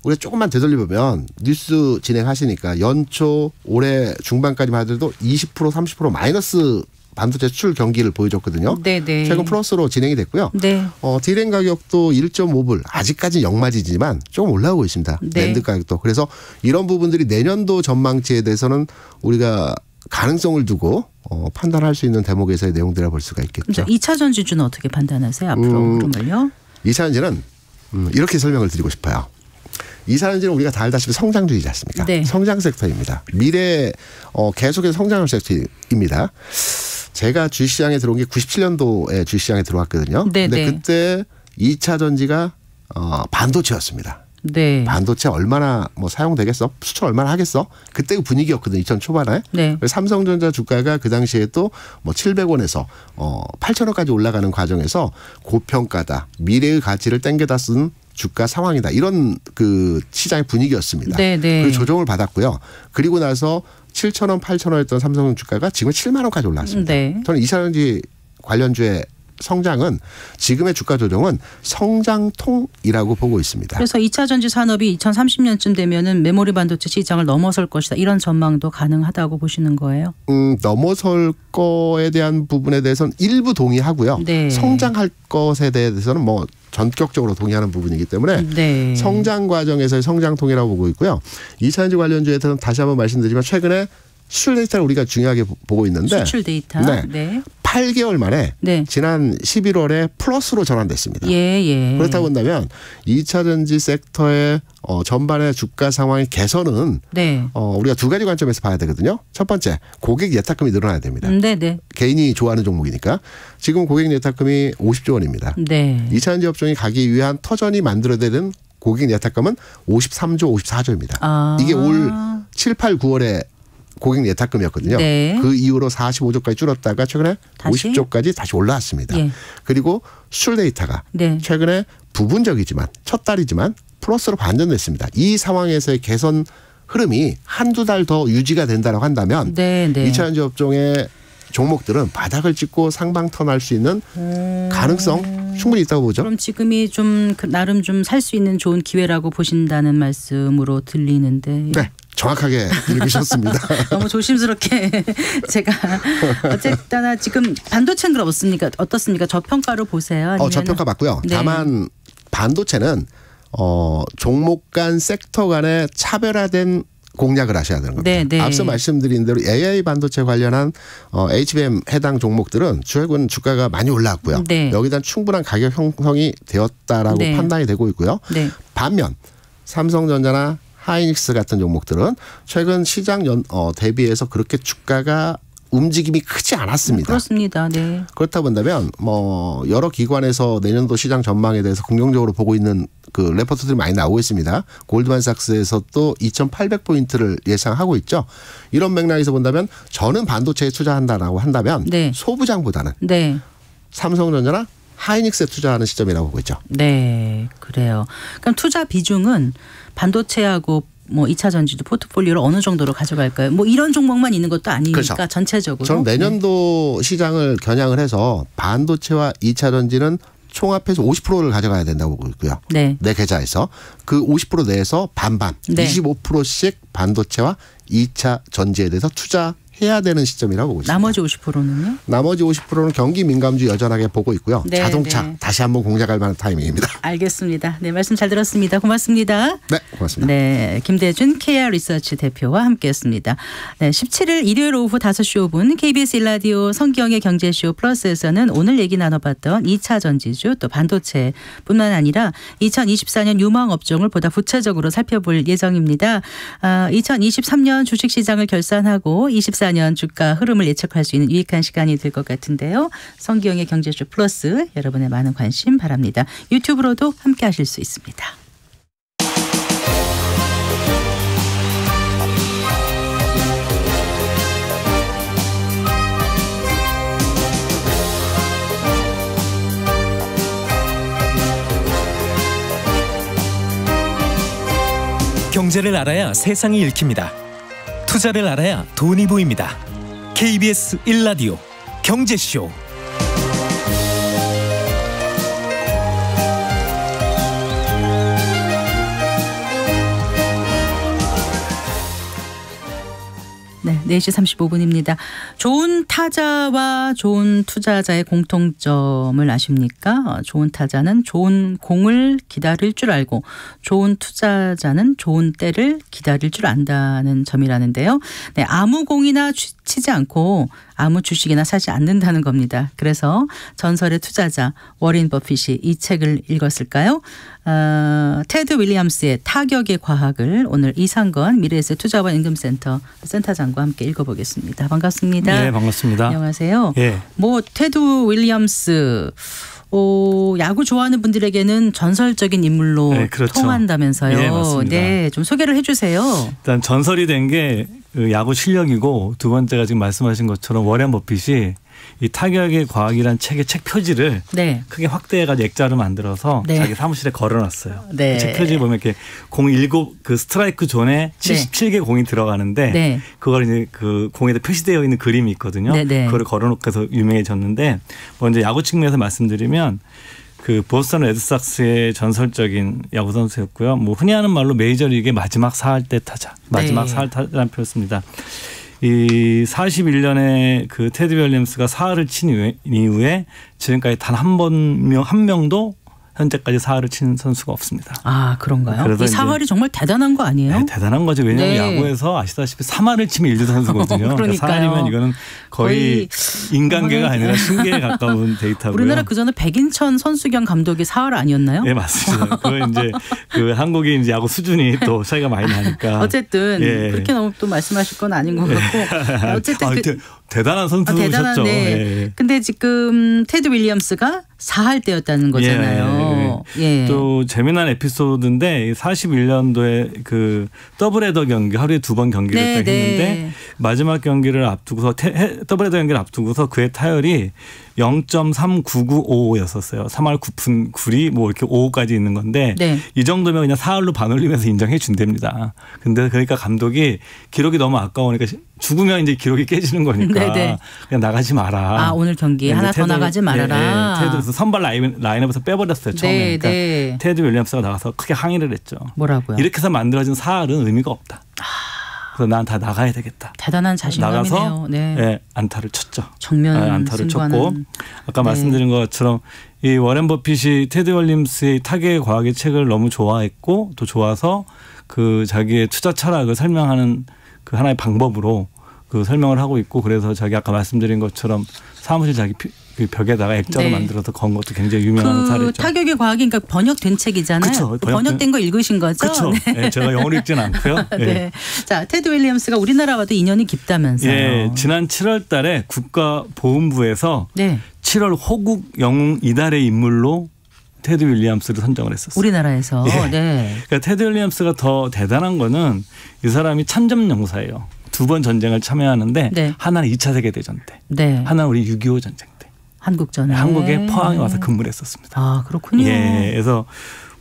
우리가 조금만 되돌려보면 뉴스 진행하시니까 연초 올해 중반까지만 하더라도 20% 30% 마이너스 반도체 수출 경기를 보여줬거든요. 네네. 최근 플러스로 진행이 됐고요. 네. D램 가격도 1.5불 아직까지 역마진이지만 조금 올라오고 있습니다. 네. 낸드 가격도. 그래서 이런 부분들이 내년도 전망치에 대해서는 우리가 가능성을 두고 판단할 수 있는 대목에서의 내용들을 볼 수가 있겠죠. 2차 전지주는 어떻게 판단하세요? 앞으로 흐름을요? 2차 전지는 이렇게 설명을 드리고 싶어요. 2차 전지는 우리가 다 알다시피 성장주의지 않습니까? 네. 성장 섹터입니다. 미래 계속해서 성장할 섹터입니다. 제가 주식시장에 들어온 게 97년도에 주식시장에 들어왔거든요. 네네. 근데 그때 2차 전지가 반도체였습니다. 네. 반도체 얼마나 뭐 사용되겠어? 수출 얼마나 하겠어? 그때 그 분위기였거든요. 2000 초반에. 네. 그래서 삼성전자 주가가 그 당시에 또 뭐 700원에서 8,000원까지 올라가는 과정에서 고평가다. 미래의 가치를 땡겨다 쓴 주가 상황이다. 이런 그 시장의 분위기였습니다. 네네. 그리고 조정을 받았고요. 그리고 나서 7,000원, 8,000원이었던 삼성 주가가 지금 7만 원까지 올랐습니다. 네. 저는 2차 전지 관련주의 성장은 지금의 주가 조정은 성장통이라고 보고 있습니다. 그래서 2차 전지 산업이 2030년쯤 되면은 메모리 반도체 시장을 넘어설 것이다. 이런 전망도 가능하다고 보시는 거예요? 넘어설 거에 대한 부분에 대해서는 일부 동의하고요. 네. 성장할 것에 대해서는 뭐 전격적으로 동의하는 부분이기 때문에 네. 성장 과정에서의 성장통이라고 보고 있고요. 2차 전지 관련주에서는 다시 한번 말씀드리지만 최근에 수출 데이터를 우리가 중요하게 보고 있는데 수출 데이터. 네. 네. 8개월 만에 네. 지난 11월에 플러스로 전환됐습니다. 예. 그렇다고 본다면 2차 전지 섹터의 전반의 주가 상황의 개선은 네. 우리가 두 가지 관점에서 봐야 되거든요. 첫 번째, 고객 예탁금이 늘어나야 됩니다. 네네. 개인이 좋아하는 종목이니까 지금 고객 예탁금이 50조 원입니다. 네. 2차 전지 업종이 가기 위한 터전이 만들어내는 고객 예탁금은 53조, 54조입니다. 이게 올 7, 8, 9월에 고객 예탁금이었거든요. 네. 그 이후로 45조까지 줄었다가 최근에 다시? 50조까지 다시 올라왔습니다. 예. 그리고 수출 데이터가 네. 최근에 부분적이지만 첫 달이지만 플러스로 반전됐습니다. 이 상황에서의 개선 흐름이 한두 달 더 유지가 된다고 한다면 네. 2차 전지 업종의 종목들은 바닥을 찍고 상방턴할 수 있는 가능성 충분히 있다고 보죠. 그럼 지금이 좀 나름 좀 살 수 있는 좋은 기회라고 보신다는 말씀으로 들리는데. 네. 정확하게 읽으셨습니다. 너무 조심스럽게 제가 어쨌든 지금 반도체는 그럼 어떻습니까? 저평가로 보세요? 아니면 저평가 맞고요. 네. 다만 반도체는 종목 간 섹터 간의 차별화된 공략을 하셔야 되는 겁니다. 네. 앞서 말씀드린 대로 AI 반도체 관련한 HBM 해당 종목들은 최근 주가가 많이 올라왔고요. 네. 여기다 충분한 가격 형성이 되었다라고 네. 판단이 되고 있고요. 네. 반면 삼성전자나 하이닉스 같은 종목들은 최근 시장 대비해서 그렇게 주가가 움직임이 크지 않았습니다. 그렇습니다. 네. 그렇다 본다면 뭐 여러 기관에서 내년도 시장 전망에 대해서 긍정적으로 보고 있는 그 레포트들이 많이 나오고 있습니다. 골드만삭스에서 또 2,800포인트를 예상하고 있죠. 이런 맥락에서 본다면 저는 반도체에 투자한다라고 한다면 네. 소부장보다는 네. 삼성전자나 하이닉스에 투자하는 시점이라고 보고 있죠. 네, 그래요. 그럼 투자 비중은 반도체하고 뭐 2차 전지도 포트폴리오를 어느 정도로 가져갈까요? 뭐 이런 종목만 있는 것도 아니니까 그렇죠. 전체적으로. 저는 내년도 시장을 겨냥을 해서 반도체와 2차 전지는 총합해서 50%를 가져가야 된다고 보고 있고요. 네. 내 계좌에서 그 50% 내에서 반반 네. 25%씩 반도체와 2차 전지에 대해서 투자해야 되는 시점이라고 보고 있습니다. 나머지 50%는요? 나머지 50%는 경기 민감주 여전하게 보고 있고요. 네, 자동차 네. 다시 한번 공략할 만한 타이밍입니다. 알겠습니다. 네, 말씀 잘 들었습니다. 고맙습니다. 네, 고맙습니다. 네, 김대준 KR 리서치 대표와 함께했습니다. 네, 17일 일요일 오후 5시 5분 KBS 1라디오 성기영의 경제쇼 플러스에서는 오늘 얘기 나눠봤던 2차 전지주 또 반도체뿐만 아니라 2024년 유망 업종을 보다 구체적으로 살펴볼 예정입니다. 2023년 주식시장을 결산하고 24년 주가 흐름을 예측할 수 있는 유익한 시간이 될 것 같은데요. 성기영의 경제쇼 플러스 여러분의 많은 관심 바랍니다. 유튜브로도 함께 하실 수 있습니다. 경제를 알아야 세상이 읽힙니다. 투자를 알아야 돈이 보입니다. KBS 1라디오 경제쇼. 네, 4시 35분입니다. 좋은 타자와 좋은 투자자의 공통점을 아십니까? 좋은 타자는 좋은 공을 기다릴 줄 알고 좋은 투자자는 좋은 때를 기다릴 줄 안다는 점이라는데요. 네, 아무 공이나 치지 않고 아무 주식이나 사지 않는다는 겁니다. 그래서 전설의 투자자 워렌 버핏이 이 책을 읽었을까요? 테드 윌리엄스의 타격의 과학을 오늘 이상건 미래에셋 투자원 임금센터 센터장과 함께 읽어보겠습니다. 반갑습니다. 네, 반갑습니다. 안녕하세요. 예. 뭐 테드 윌리엄스 야구 좋아하는 분들에게는 전설적인 인물로 네, 그렇죠. 통한다면서요. 예, 맞습니다. 네, 좀 소개를 해주세요. 일단 전설이 된 게 야구 실력이고 두 번째가 지금 말씀하신 것처럼 워렌 버핏이 이 타격의 과학이란 책의 책 표지를 네. 크게 확대해가지고 액자로 만들어서 네. 자기 사무실에 걸어놨어요. 네. 그 책 표지 보면 이렇게 공 7, 그 스트라이크 존에 77개 공이 들어가는데 네. 그걸 이제 그 공에다 표시되어 있는 그림이 있거든요. 네, 네. 그걸 걸어놓고 해서 유명해졌는데 먼저 야구 측면에서 말씀드리면 그 보스턴 레드삭스의 전설적인 야구 선수였고요. 뭐 흔히 하는 말로 메이저리그의 마지막 사할 때 타자, 마지막 네. 사할 타자라는 표였습니다. 이 41년에 그 테드 윌리엄스가 사할을 친 이후에 지금까지 단 한 명도 현재까지 사활을 친 선수가 없습니다. 아, 그런가요? 그래서 이 사활이 정말 대단한 거 아니에요? 네, 대단한 거죠. 왜냐하면 네. 야구에서 아시다시피 3할을 치면 1루 선수거든요. 그러니까요. 사활이면 이거는 거의 인간계가 아니라 신계에 가까운 데이터고요. 우리나라 그전에 백인천 선수경 감독이 사활 아니었나요? 네, 맞습니다. 그건 이제 그 한국이 이제 야구 수준이 또 차이가 많이 나니까. 어쨌든 예. 그렇게 너무 또 말씀하실 건 아닌 것 같고 어쨌든 대단한 선수셨죠. 네. 예. 근데 지금 테드 윌리엄스가 4할 때였다는 거잖아요. 예. 또 재미난 에피소드인데 41년도에 그 더블헤더 경기 하루에 2번 경기를 네, 딱 했는데 네. 마지막 경기를 앞두고서 더블헤더 경기를 앞두고서 그의 타율이 0.39955였었어요. 3할 9푼 9리 뭐 이렇게 5까지 있는 건데 네. 이 정도면 그냥 사활로 반올림해서 인정해 준답니다. 근데 그러니까 감독이 기록이 너무 아까우니까 죽으면 이제 기록이 깨지는 거니까 네네. 그냥 나가지 마라. 아, 오늘 경기 하나 더 나가지 말아라. 테드에서 선발 라인업에서 빼버렸어요. 처음에. 네, 그러니까 네. 테드 윌리엄스가 나가서 크게 항의를 했죠. 뭐라고요? 이렇게 해서 만들어진 사활은 의미가 없다. 그래서 난 다 나가야 되겠다. 대단한 자신감이네요. 나가서 네. 안타를 쳤죠. 정면 안타를 승부하는. 쳤고 아까 네. 말씀드린 것처럼 이 워렌 버핏이 테드 윌리엄스의 타격의 과학의 책을 너무 좋아했고 또 좋아서 그 자기의 투자 철학을 설명하는 그 하나의 방법으로 그 설명을 하고 있고 그래서 자기 아까 말씀드린 것처럼 사무실 자기 그 벽에다가 액자로 네. 만들어서 건 것도 굉장히 유명한 그 사례죠. 타격의 과학이 그러니까 번역된 책이잖아요. 그쵸. 번역된 거 읽으신 거죠? 그렇죠. 네. 네, 제가 영어를 읽지는 않고요. 네. 네. 자, 테드 윌리엄스가 우리나라와도 인연이 깊다면서요. 예, 지난 7월 달에 국가보훈부에서 네. 7월 호국 영웅 이달의 인물로 테드 윌리엄스를 선정을 했었어요. 우리나라에서. 예. 네. 그러니까 테드 윌리엄스가 더 대단한 거는 이 사람이 참전용사예요. 2번 전쟁을 참여하는데 네. 하나는 2차 세계대전 때, 네. 하나는 우리 6.25 전쟁 때. 한국전에. 한국에 포항에 와서 근무를 했었습니다. 아, 그렇군요. 예. 그래서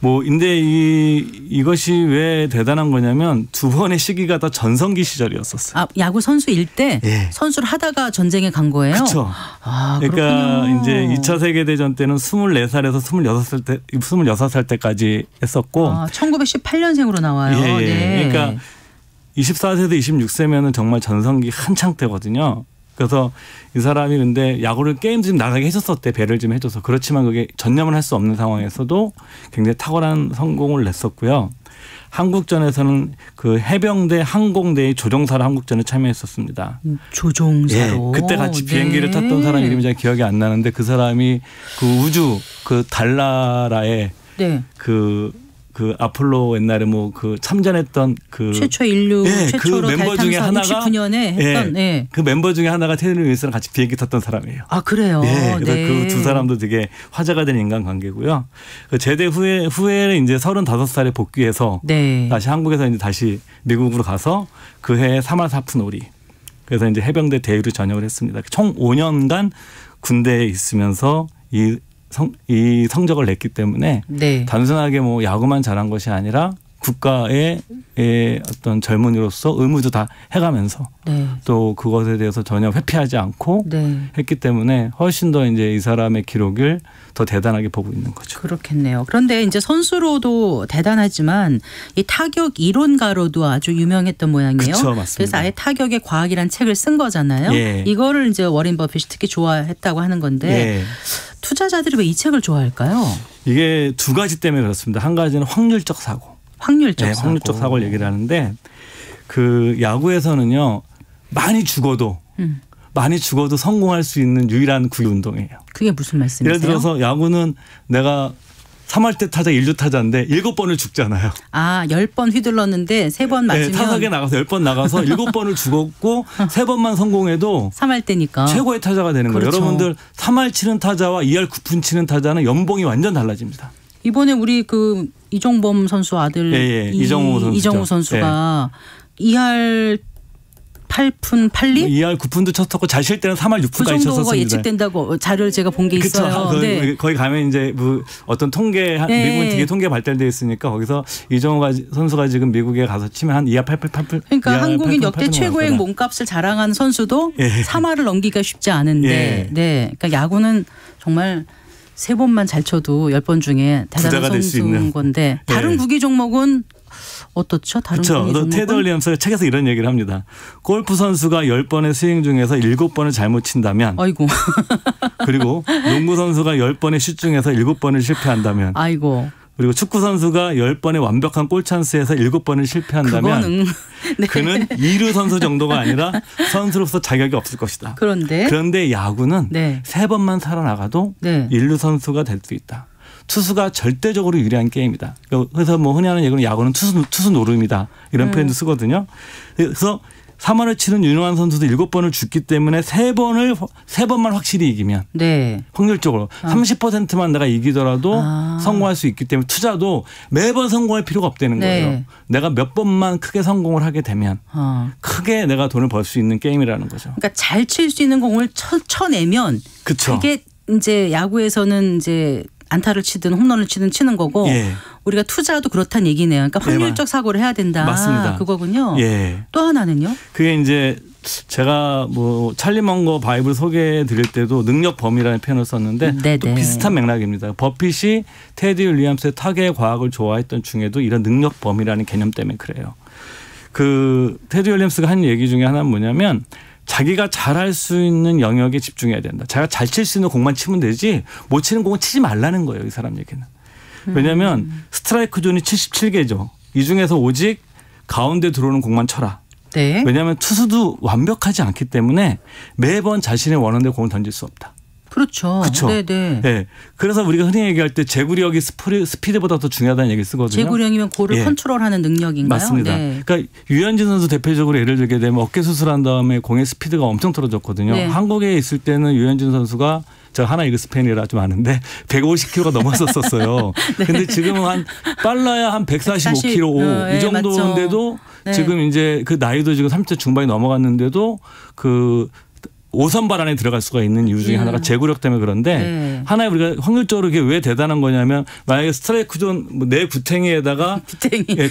근데 이것이 왜 대단한 거냐면 2번의 시기가 다 전성기 시절이었었어요. 아, 야구 선수일 때 예. 선수를 하다가 전쟁에 간 거예요? 그렇죠. 아, 그러니까 그렇군요. 이제 2차 세계대전 때는 24살에서 26살 때까지 했었고. 아, 1918년생으로 나와요. 예, 예. 네. 그러니까 24세에서 26세면은 정말 전성기 한창 때거든요. 그래서 이 사람이 근데 야구를 게임 좀 나가게 해줬었대. 배를 좀 해줘서. 그렇지만 그게 전념을 할 수 없는 상황에서도 굉장히 탁월한 성공을 냈었고요. 한국전에서는 그 해병대 항공대의 조종사로 한국전에 참여했었습니다. 조종사로. 예, 그때 같이 네. 비행기를 탔던 사람 이름이 잘 기억이 안 나는데 그 사람이 그 우주 그 달나라에 네. 그 아폴로 옛날에 그 참전했던 그 최초 인류 예, 최초로 그 멤버 달 중에 탐사 하나가 69년에 했던. 예. 그 멤버 중에 하나가 테드 윌리엄스랑 같이 비행기 탔던 사람이에요. 아, 그래요. 예, 그래서 네. 그 두 사람도 되게 화제가 된 인간관계고요. 그 제대 후에 이제 35살에 복귀해서 네. 다시 한국에서 이제 다시 미국으로 가서 그 해에 3할 4푼 5리. 그래서 이제 해병대 대위로 전역을 했습니다. 총 5년간 군대에 있으면서 이 성적을 냈기 때문에 네. 단순하게 야구만 잘한 것이 아니라 국가의 어떤 젊은이로서 의무도 다 해가면서 네. 또 그것에 대해서 전혀 회피하지 않고 네. 했기 때문에 훨씬 더 이제 이 사람의 기록을 더 대단하게 보고 있는 거죠. 그렇겠네요. 그런데 이제 선수로도 대단하지만 이 타격 이론가로도 아주 유명했던 모양이에요. 그쵸, 맞습니다. 그래서 아예 타격의 과학이란 책을 쓴 거잖아요. 예. 이거를 이제 워렌 버핏이 특히 좋아했다고 하는 건데 예. 투자자들이 왜 이 책을 좋아할까요? 이게 두 가지 때문에 그렇습니다. 한 가지는 확률적 사고. 확률적 사고. 확률적 사고를 얘기를 하는데 그 야구에서는요 많이 죽어도 성공할 수 있는 유일한 구위 운동이에요. 그게 무슨 말씀이세요? 예를 들어서 야구는 내가 3할 때 타자 1루 타자인데 7번을 죽잖아요. 아, 10번 휘둘렀는데 3번 맞으면 타석에 나가서 10번 나가서 7번을 죽었고 3번만 성공해도 3할 때니까 최고의 타자가 되는 거예요. 그렇죠. 여러분들 3할 치는 타자와 2할 9푼 치는 타자는 연봉이 완전 달라집니다. 이번에 우리 그 이종범 선수 아들 예, 이정우 선수가 2할 8푼 8리? 2할 9푼도 쳤었고 잘 칠 때는 3할 6푼까지 그 정도가 쳤었습니다. 예측된다고 자료를 제가 본 게 있어요. 그렇죠. 네. 거기 가면 이제 어떤 통계 네. 미국은 되게 통계 발달되어 있으니까 거기서 이정우 선수가 지금 미국에 가서 치면 한 2할 8푼 그러니까 한국인 역대 최고의 몸값을 자랑한 선수도 3할을 넘기기가 쉽지 않은데 네. 그러니까 야구는 정말 3번만 잘 쳐도 10번 중에 대단한 선수인 건데 다른 구기 종목은 어떻죠? 다른 그렇죠. 종목은? 테드 윌리엄스가 책에서 이런 얘기를 합니다. 골프 선수가 10번의 스윙 중에서 7번을 잘못 친다면 아이고. 그리고 농구 선수가 10번의 슛 중에서 7번을 실패한다면 아이고. 그리고 축구 선수가 10번의 완벽한 골 찬스에서 7번을 실패한다면 그거는 네. 그는 2루 선수 정도가 아니라 선수로서 자격이 없을 것이다. 그런데 야구는 네. 3번만 살아나가도 네. 1루 선수가 될 수 있다. 투수가 절대적으로 유리한 게임이다. 그래서 흔히 하는 얘기는 야구는 투수 노름이다. 이런 표현도 쓰거든요. 그래서 3할을 치는 유능한 선수도 7번을 죽기 때문에 3번만 확실히 이기면 네. 확률적으로 30%만 내가 이기더라도 성공할 수 있기 때문에 투자도 매번 성공할 필요가 없다는 거예요. 네. 내가 몇 번만 크게 성공을 하게 되면 크게 내가 돈을 벌 수 있는 게임이라는 거죠. 그러니까 잘 칠 수 있는 공을 쳐내면 그쵸. 그게 이제 야구에서는 이제 안타를 치든 홈런을 치든 치는 거고 우리가 투자도 그렇다는 얘기네요. 그러니까 확률적 사고를 해야 된다. 맞습니다. 그거군요. 예. 또 하나는요? 그게 이제 제가 찰리 먼거 바이블 소개해 드릴 때도 능력 범위라는 표현을 썼는데 네네. 또 비슷한 맥락입니다. 버핏이 테드 윌리엄스의 타겟 과학을 좋아했던 중에도 이런 능력 범위라는 개념 때문에 그래요. 그 테드 윌리엄스가 한 얘기 중에 하나는 뭐냐면 자기가 잘할 수 있는 영역에 집중해야 된다. 자기가 잘 칠 수 있는 공만 치면 되지 못 치는 공은 치지 말라는 거예요. 이 사람 얘기는. 왜냐하면 스트라이크 존이 77개죠. 이 중에서 오직 가운데 들어오는 공만 쳐라. 네. 왜냐하면 투수도 완벽하지 않기 때문에 매번 자신의 원하는 데 공을 던질 수 없다. 그렇죠. 그렇죠. 네네. 네. 그래서 우리가 흔히 얘기할 때 제구력이 스피드보다 더 중요하다는 얘기를 쓰거든요. 제구력이면 공을 컨트롤하는 능력인가요? 맞습니다. 네. 그러니까 유현진 선수 대표적으로 예를 들게 되면 어깨 수술한 다음에 공의 스피드가 엄청 떨어졌거든요. 네. 한국에 있을 때는 유현진 선수가 제가 하나 이글스 팬이라 좀 아는데 150km가 넘었었어요. 네. 근데 지금은 한 빨라야 한 145km 이 정도인데도 네. 지금 이제 그 나이도 지금 30대 중반이 넘어갔는데도 그 5선발 안에 들어갈 수가 있는 이유 중에 하나가 제구력 때문에 그런데 하나의 우리가 확률적으로 이게 왜 대단한 거냐면 만약에 스트라이크 존 내 구탱이에다가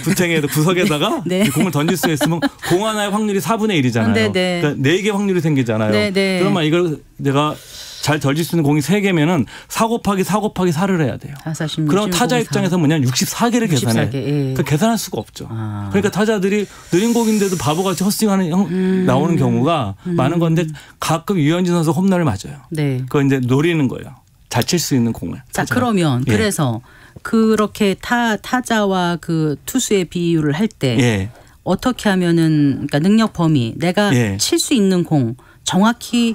구탱이에다 구석에다가 네. 공을 던질 수 있으면 공 하나의 확률이 4분의 1이잖아요. 네네. 그러니까 4개 확률이 생기잖아요. 네네. 그러면 이걸 내가 잘 던질 수 있는 공이 3개면은 4 곱하기 4 곱하기 4를 해야 돼요. 46, 그럼 타자 입장에서 뭐냐면 64개를 계산해. 그러니까 계산할 수가 없죠. 그러니까 타자들이 느린 공인데도 바보같이 헛스윙하는 나오는 경우가 많은 건데 가끔 유현진 선수 홈런을 맞아요. 네. 그거 이제 노리는 거예요. 잘 칠 수 있는 공을. 자 타자가. 그러면 그래서 그렇게 타자와 그 투수의 비율을 할 때 어떻게 하면은 그러니까 능력 범위 내가 칠 수 있는 공 정확히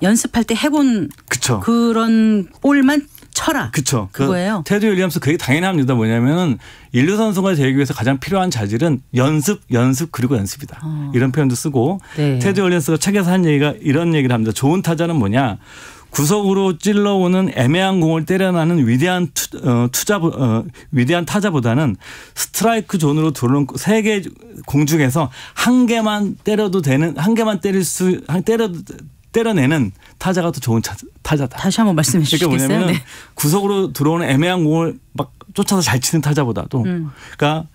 연습할 때 해본 그쵸. 그런 볼만 쳐라. 그렇죠. 그거예요. 테드 윌리엄스 그게 당연합니다. 뭐냐면은 인류 선수가 되기 위해서 가장 필요한 자질은 연습 그리고 연습이다. 이런 표현도 쓰고 네. 테드 윌리엄스가 책에서 한 얘기가 이런 얘기를 합니다. 좋은 타자는 뭐냐. 구석으로 찔러오는 애매한 공을 때려나는 위대한 타자보다는 스트라이크 존으로 들어오는 3개 공 중에서 한 개만 때려도 되는 때려내는 타자가 더 좋은 타자다. 다시 한번 말씀해 주시겠어요? 그러니까 뭐냐면 네. 구석으로 들어오는 애매한 공을 막 쫓아서 잘 치는 타자보다도 그러니까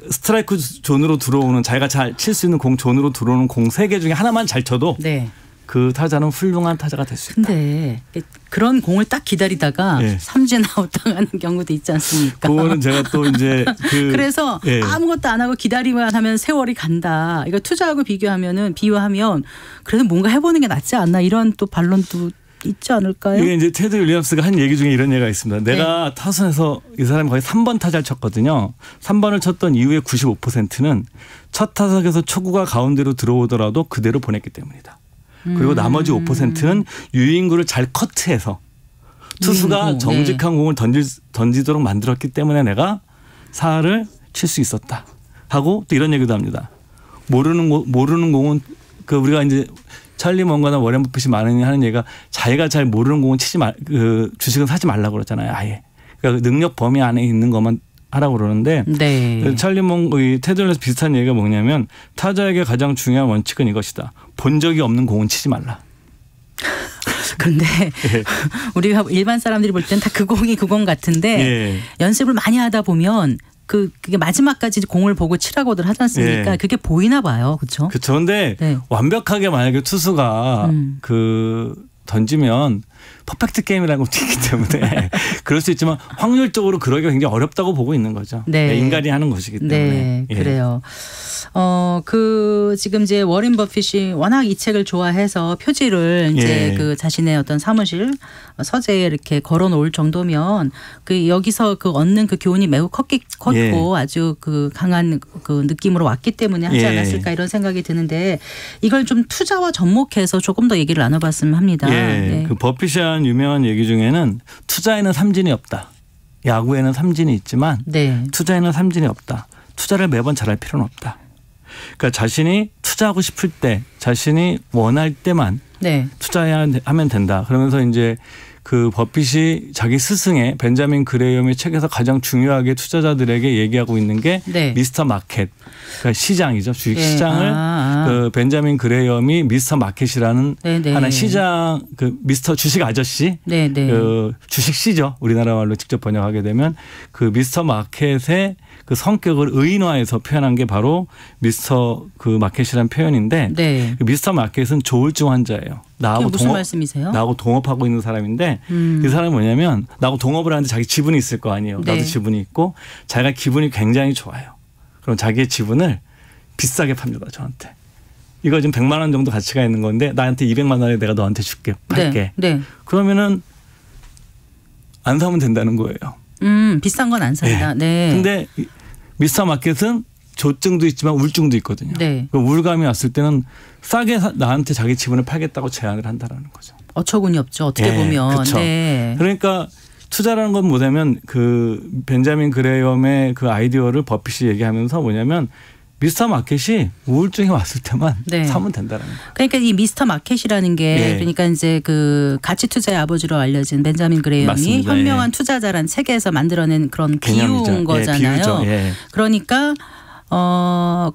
스트라이크 존으로 들어오는 자기가 잘 칠 수 있는 공 존으로 들어오는 공 3개 중에 하나만 잘 쳐도 네. 그 타자는 훌륭한 타자가 될 수 있다. 근데 그런 공을 딱 기다리다가 삼진 아웃 당하는 경우도 있지 않습니까? 그거는 제가 또 이제 그래서 아무것도 안 하고 기다리만 하면 세월이 간다. 이거 투자하고 비유하면 그래도 뭔가 해보는 게 낫지 않나 이런 또 반론도 있지 않을까요? 이게 이제 테드 윌리엄스가 한 얘기 중에 이런 얘기가 있습니다. 내가 타선에서 이 사람이 거의 3번 타자를 쳤거든요. 3번을 쳤던 이후에 95%는 첫 타석에서 초구가 가운데로 들어오더라도 그대로 보냈기 때문이다. 그리고 나머지 5%는 유인구를 잘 커트해서 투수가 정직한 공을 던지도록 만들었기 때문에 내가 4를 칠 수 있었다. 하고 또 이런 얘기도 합니다. 모르는 공은 그 우리가 이제 찰리 먼거나 워렌 버핏이 많이 하는 얘기가 자기가 잘 모르는 공은 주식은 사지 말라고 그러잖아요. 아예. 그러니까 능력 범위 안에 있는 것만 하라고 그러는데 네. 찰리 몽 테드에서 비슷한 얘기가 뭐냐면 타자에게 가장 중요한 원칙은 이것이다. 본 적이 없는 공은 치지 말라. 그런데 우리가 일반 사람들이 볼 때는 다 그 공이 그 공 같은데 연습을 많이 하다 보면 그게 마지막까지 공을 보고 치라고들 하지 않습니까? 그게 보이나 봐요. 그렇죠? 그렇죠. 근데 완벽하게 만약에 투수가 던지면 퍼펙트 게임이라는 것도 있기 때문에 그럴 수 있지만 확률적으로 그러기가 굉장히 어렵다고 보고 있는 거죠. 네. 인간이 하는 것이기 때문에. 네, 그래요. 지금 이제 워렌 버핏이 워낙 이 책을 좋아해서 표지를 이제 그 자신의 어떤 사무실 서재에 이렇게 걸어 놓을 정도면 여기서 얻는 그 교훈이 매우 컸고 아주 강한 느낌으로 왔기 때문에 하지 않았을까 이런 생각이 드는데 이걸 좀 투자와 접목해서 조금 더 얘기를 나눠봤으면 합니다. 네. 그 버핏이 한 유명한 얘기 중에는 투자에는 삼진이 없다. 야구에는 삼진이 있지만 투자에는 삼진이 없다. 투자를 매번 잘할 필요는 없다. 그러니까 자신이 투자하고 싶을 때 자신이 원할 때만 투자하면 된다. 그러면서 이제 그 버핏이 자기 스승의 벤자민 그레이엄의 책에서 가장 중요하게 투자자들에게 얘기하고 있는 게 미스터 마켓, 그러니까 시장이죠. 주식 시장을 그 벤자민 그레이엄이 미스터 마켓이라는 하나 시장 미스터 주식 아저씨, 그 주식 시죠. 우리나라 말로 직접 번역하게 되면 그 미스터 마켓의 그 성격을 의인화해서 표현한 게 바로 미스터 그 마켓이라는 표현인데 그 미스터 마켓은 조울증 환자예요. 무슨 말씀이세요? 나하고 동업하고 있는 사람인데 이 사람이 뭐냐면 나하고 동업을 하는데 자기 지분이 있을 거 아니에요. 나도 지분이 있고 자기가 기분이 굉장히 좋아요. 그럼 자기의 지분을 비싸게 팝니다. 저한테. 이거 지금 100만 원 정도 가치가 있는 건데 나한테 200만 원에 내가 너한테 줄게. 팔게. 그러면은 안 사면 된다는 거예요. 비싼 건 안 산다. 근데 미스터 마켓은 조증도 있지만 우울증도 있거든요. 우울감이 왔을 때는 싸게 나한테 자기 지분을 팔겠다고 제안을 한다라는 거죠. 어처구니 없죠. 어떻게 보면. 그렇죠. 그러니까 투자라는 건 뭐냐면 그 벤자민 그레이엄의 그 아이디어를 버핏이 얘기하면서 뭐냐면 미스터 마켓이 우울증이 왔을 때만 네. 사면 된다는 거예요. 그러니까 이 미스터 마켓이라는 게 네. 그러니까 이제 그 가치 투자의 아버지로 알려진 벤자민 그레이엄이 맞습니다. 현명한 예. 투자자란 책에서 만들어낸 그런 개념이죠. 비유인 거잖아요. 비유죠. 예. 그러니까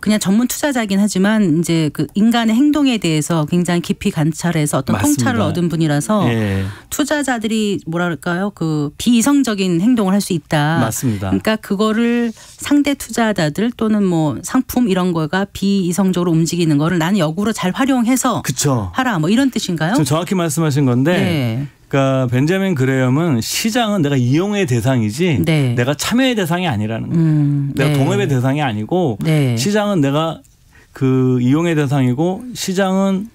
그냥 전문 투자자긴 하지만 이제 그 인간의 행동에 대해서 굉장히 깊이 관찰해서 어떤 맞습니다. 통찰을 얻은 분이라서 예. 투자자들이 뭐랄까요 그 비이성적인 행동을 할 수 있다. 맞습니다. 그러니까 그거를 상대 투자자들 또는 뭐 상품 이런 거가 비이성적으로 움직이는 거를 나는 역으로 잘 활용해서 그렇죠. 하라 뭐 이런 뜻인가요? 지금 정확히 말씀하신 건데 네. 그러니까 벤자민 그레이엄은 시장은 내가 이용의 대상이지 네. 내가 참여의 대상이 아니라는 거예요. 내가 네. 동업의 대상이 아니고 네. 시장은 내가 그 이용의 대상이고 시장은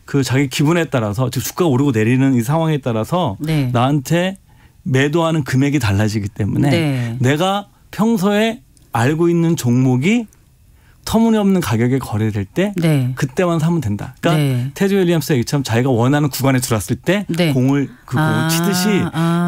그 자기 기분에 따라서 즉 주가가 오르고 내리는 이 상황에 따라서 네. 나한테 매도하는 금액이 달라지기 때문에 네. 내가 평소에 알고 있는 종목이 터무니없는 가격에 거래될 때 네. 그때만 사면 된다. 그러니까 네. 테드 윌리엄스 얘기처럼 자기가 원하는 구간에 들어왔을 때 네. 공을 치듯이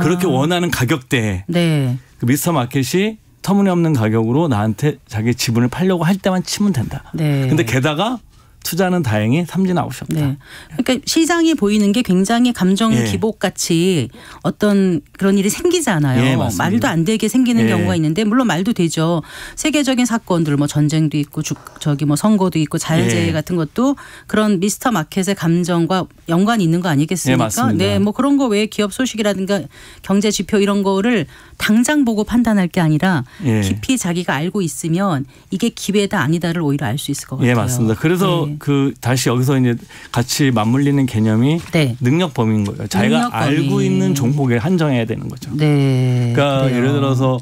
그렇게 원하는 가격대에 네. 그 미스터 마켓이 터무니없는 가격으로 나한테 자기 지분을 팔려고 할 때만 치면 된다. 네. 근데 게다가 투자는 다행히 삼진 아웃이었다. 네. 그러니까 시장이 보이는 게 굉장히 감정 예. 기복같이 어떤 그런 일이 생기잖아요. 예, 맞습니다. 말도 안 되게 생기는 예. 경우가 있는데 물론 말도 되죠. 세계적인 사건들 뭐 전쟁도 있고 저기 뭐 선거도 있고 자연재해 예. 같은 것도 그런 미스터 마켓의 감정과 연관이 있는 거 아니겠습니까? 예, 맞습니다. 네, 뭐 그런 거 외에 기업 소식이라든가 경제 지표 이런 거를 당장 보고 판단할 게 아니라 예. 깊이 자기가 알고 있으면 이게 기회다 아니다를 오히려 알 수 있을 것 같아요. 예, 맞습니다. 그래서 네. 그 다시 여기서 이제 같이 맞물리는 개념이 네. 능력 범위인 거예요. 자기가 능력 범위. 알고 있는 종목에 한정해야 되는 거죠. 네. 그러니까 그래요. 예를 들어서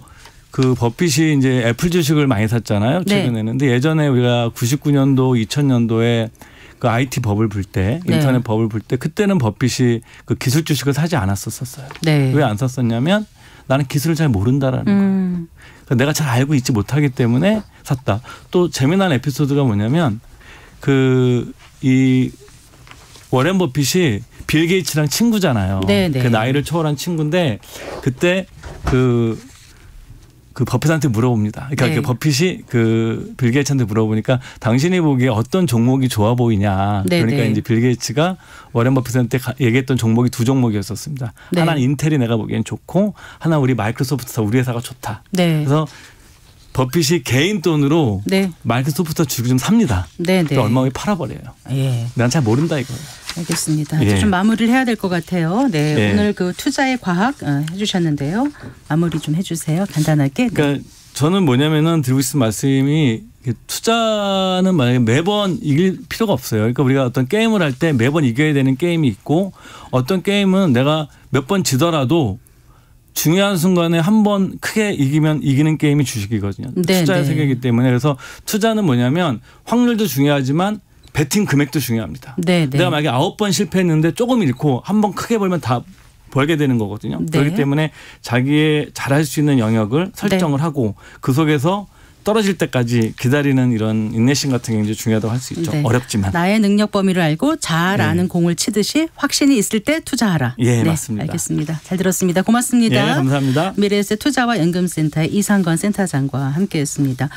그 버핏이 이제 애플 주식을 많이 샀잖아요. 최근에는. 근데 예전에 우리가 99년도, 2000년도에 그 IT 버블 불 때, 네. 인터넷 버블 불 때 그때는 버핏이 그 기술 주식을 사지 않았었어요. 네. 왜 안 샀었냐면 나는 기술을 잘 모른다라는 거예요. 그러니까 내가 잘 알고 있지 못하기 때문에 샀다. 또 재미난 에피소드가 뭐냐면 이 워렌 버핏이 빌 게이츠랑 친구잖아요. 네네. 그 나이를 초월한 친구인데 그때 그 버핏한테 물어봅니다. 그러니까 네. 그 버핏이 그 빌 게이츠한테 물어보니까 당신이 보기에 어떤 종목이 좋아 보이냐. 네네. 그러니까 이제 빌 게이츠가 워렌 버핏한테 얘기했던 종목이 두 종목이었었습니다. 네. 하나는 인텔이 내가 보기엔 좋고 하나 우리 마이크로소프트사 우리 회사가 좋다. 네. 그래서 버핏이 개인 돈으로 네. 마이크로소프트 주식 좀 삽니다. 네, 네. 또 얼마 후에 팔아버려요. 예. 난 잘 모른다 이거예요. 알겠습니다. 예. 좀 마무리를 해야 될 것 같아요. 네. 예. 오늘 그 투자의 과학 해주셨는데요. 마무리 좀 해주세요. 간단하게. 네. 그러니까 저는 뭐냐면은 드리고 싶은 말씀이 투자는 만약에 매번 이길 필요가 없어요. 그러니까 우리가 어떤 게임을 할 때 매번 이겨야 되는 게임이 있고 어떤 게임은 내가 몇 번 지더라도 중요한 순간에 한 번 크게 이기면 이기는 게임이 주식이거든요. 네, 투자의 네. 세계이기 때문에 그래서 투자는 뭐냐면 확률도 중요하지만 베팅 금액도 중요합니다. 네, 네. 내가 만약에 9번 실패했는데 조금 잃고 한 번 크게 벌면 다 벌게 되는 거거든요. 네. 그렇기 때문에 자기의 잘할 수 있는 영역을 설정을 하고 그 속에서 떨어질 때까지 기다리는 이런 인내심 같은 게 이제 중요하다고 할 수 있죠. 네. 어렵지만. 나의 능력 범위를 알고 잘 네. 아는 공을 치듯이 확신이 있을 때 투자하라. 예, 네, 맞습니다. 알겠습니다. 잘 들었습니다. 고맙습니다. 예, 감사합니다. 미래에셋 투자와 연금센터의 이상건 센터장과 함께했습니다.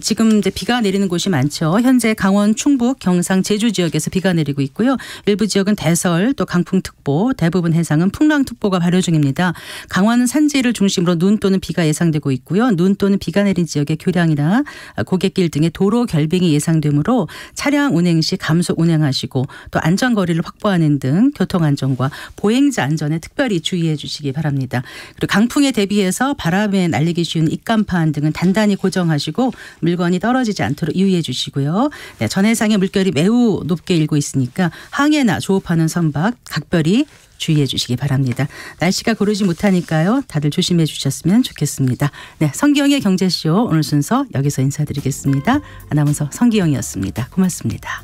지금 이제 비가 내리는 곳이 많죠. 현재 강원, 충북, 경상, 제주 지역에서 비가 내리고 있고요. 일부 지역은 대설, 또 강풍특보, 대부분 해상은 풍랑특보가 발효 중입니다. 강원은 산지를 중심으로 눈 또는 비가 예상되고 있고요. 눈 또는 비가 내린 지역의 교량이나 고갯길 등의 도로 결빙이 예상되므로 차량 운행 시 감속 운행하시고 또 안전거리를 확보하는 등 교통안전과 보행자 안전에 특별히 주의해 주시기 바랍니다. 그리고 강풍에 대비해서 바람에 날리기 쉬운 입간판 등은 단단히 고정하시고 물건이 떨어지지 않도록 유의해 주시고요. 네, 전해상의 물결이 매우 높게 일고 있으니까 항해나 조업하는 선박 각별히 주의해 주시기 바랍니다. 날씨가 고르지 못하니까요. 다들 조심해 주셨으면 좋겠습니다. 네, 성기영의 경제쇼 오늘 순서 여기서 인사드리겠습니다. 아나운서 성기영이었습니다. 고맙습니다.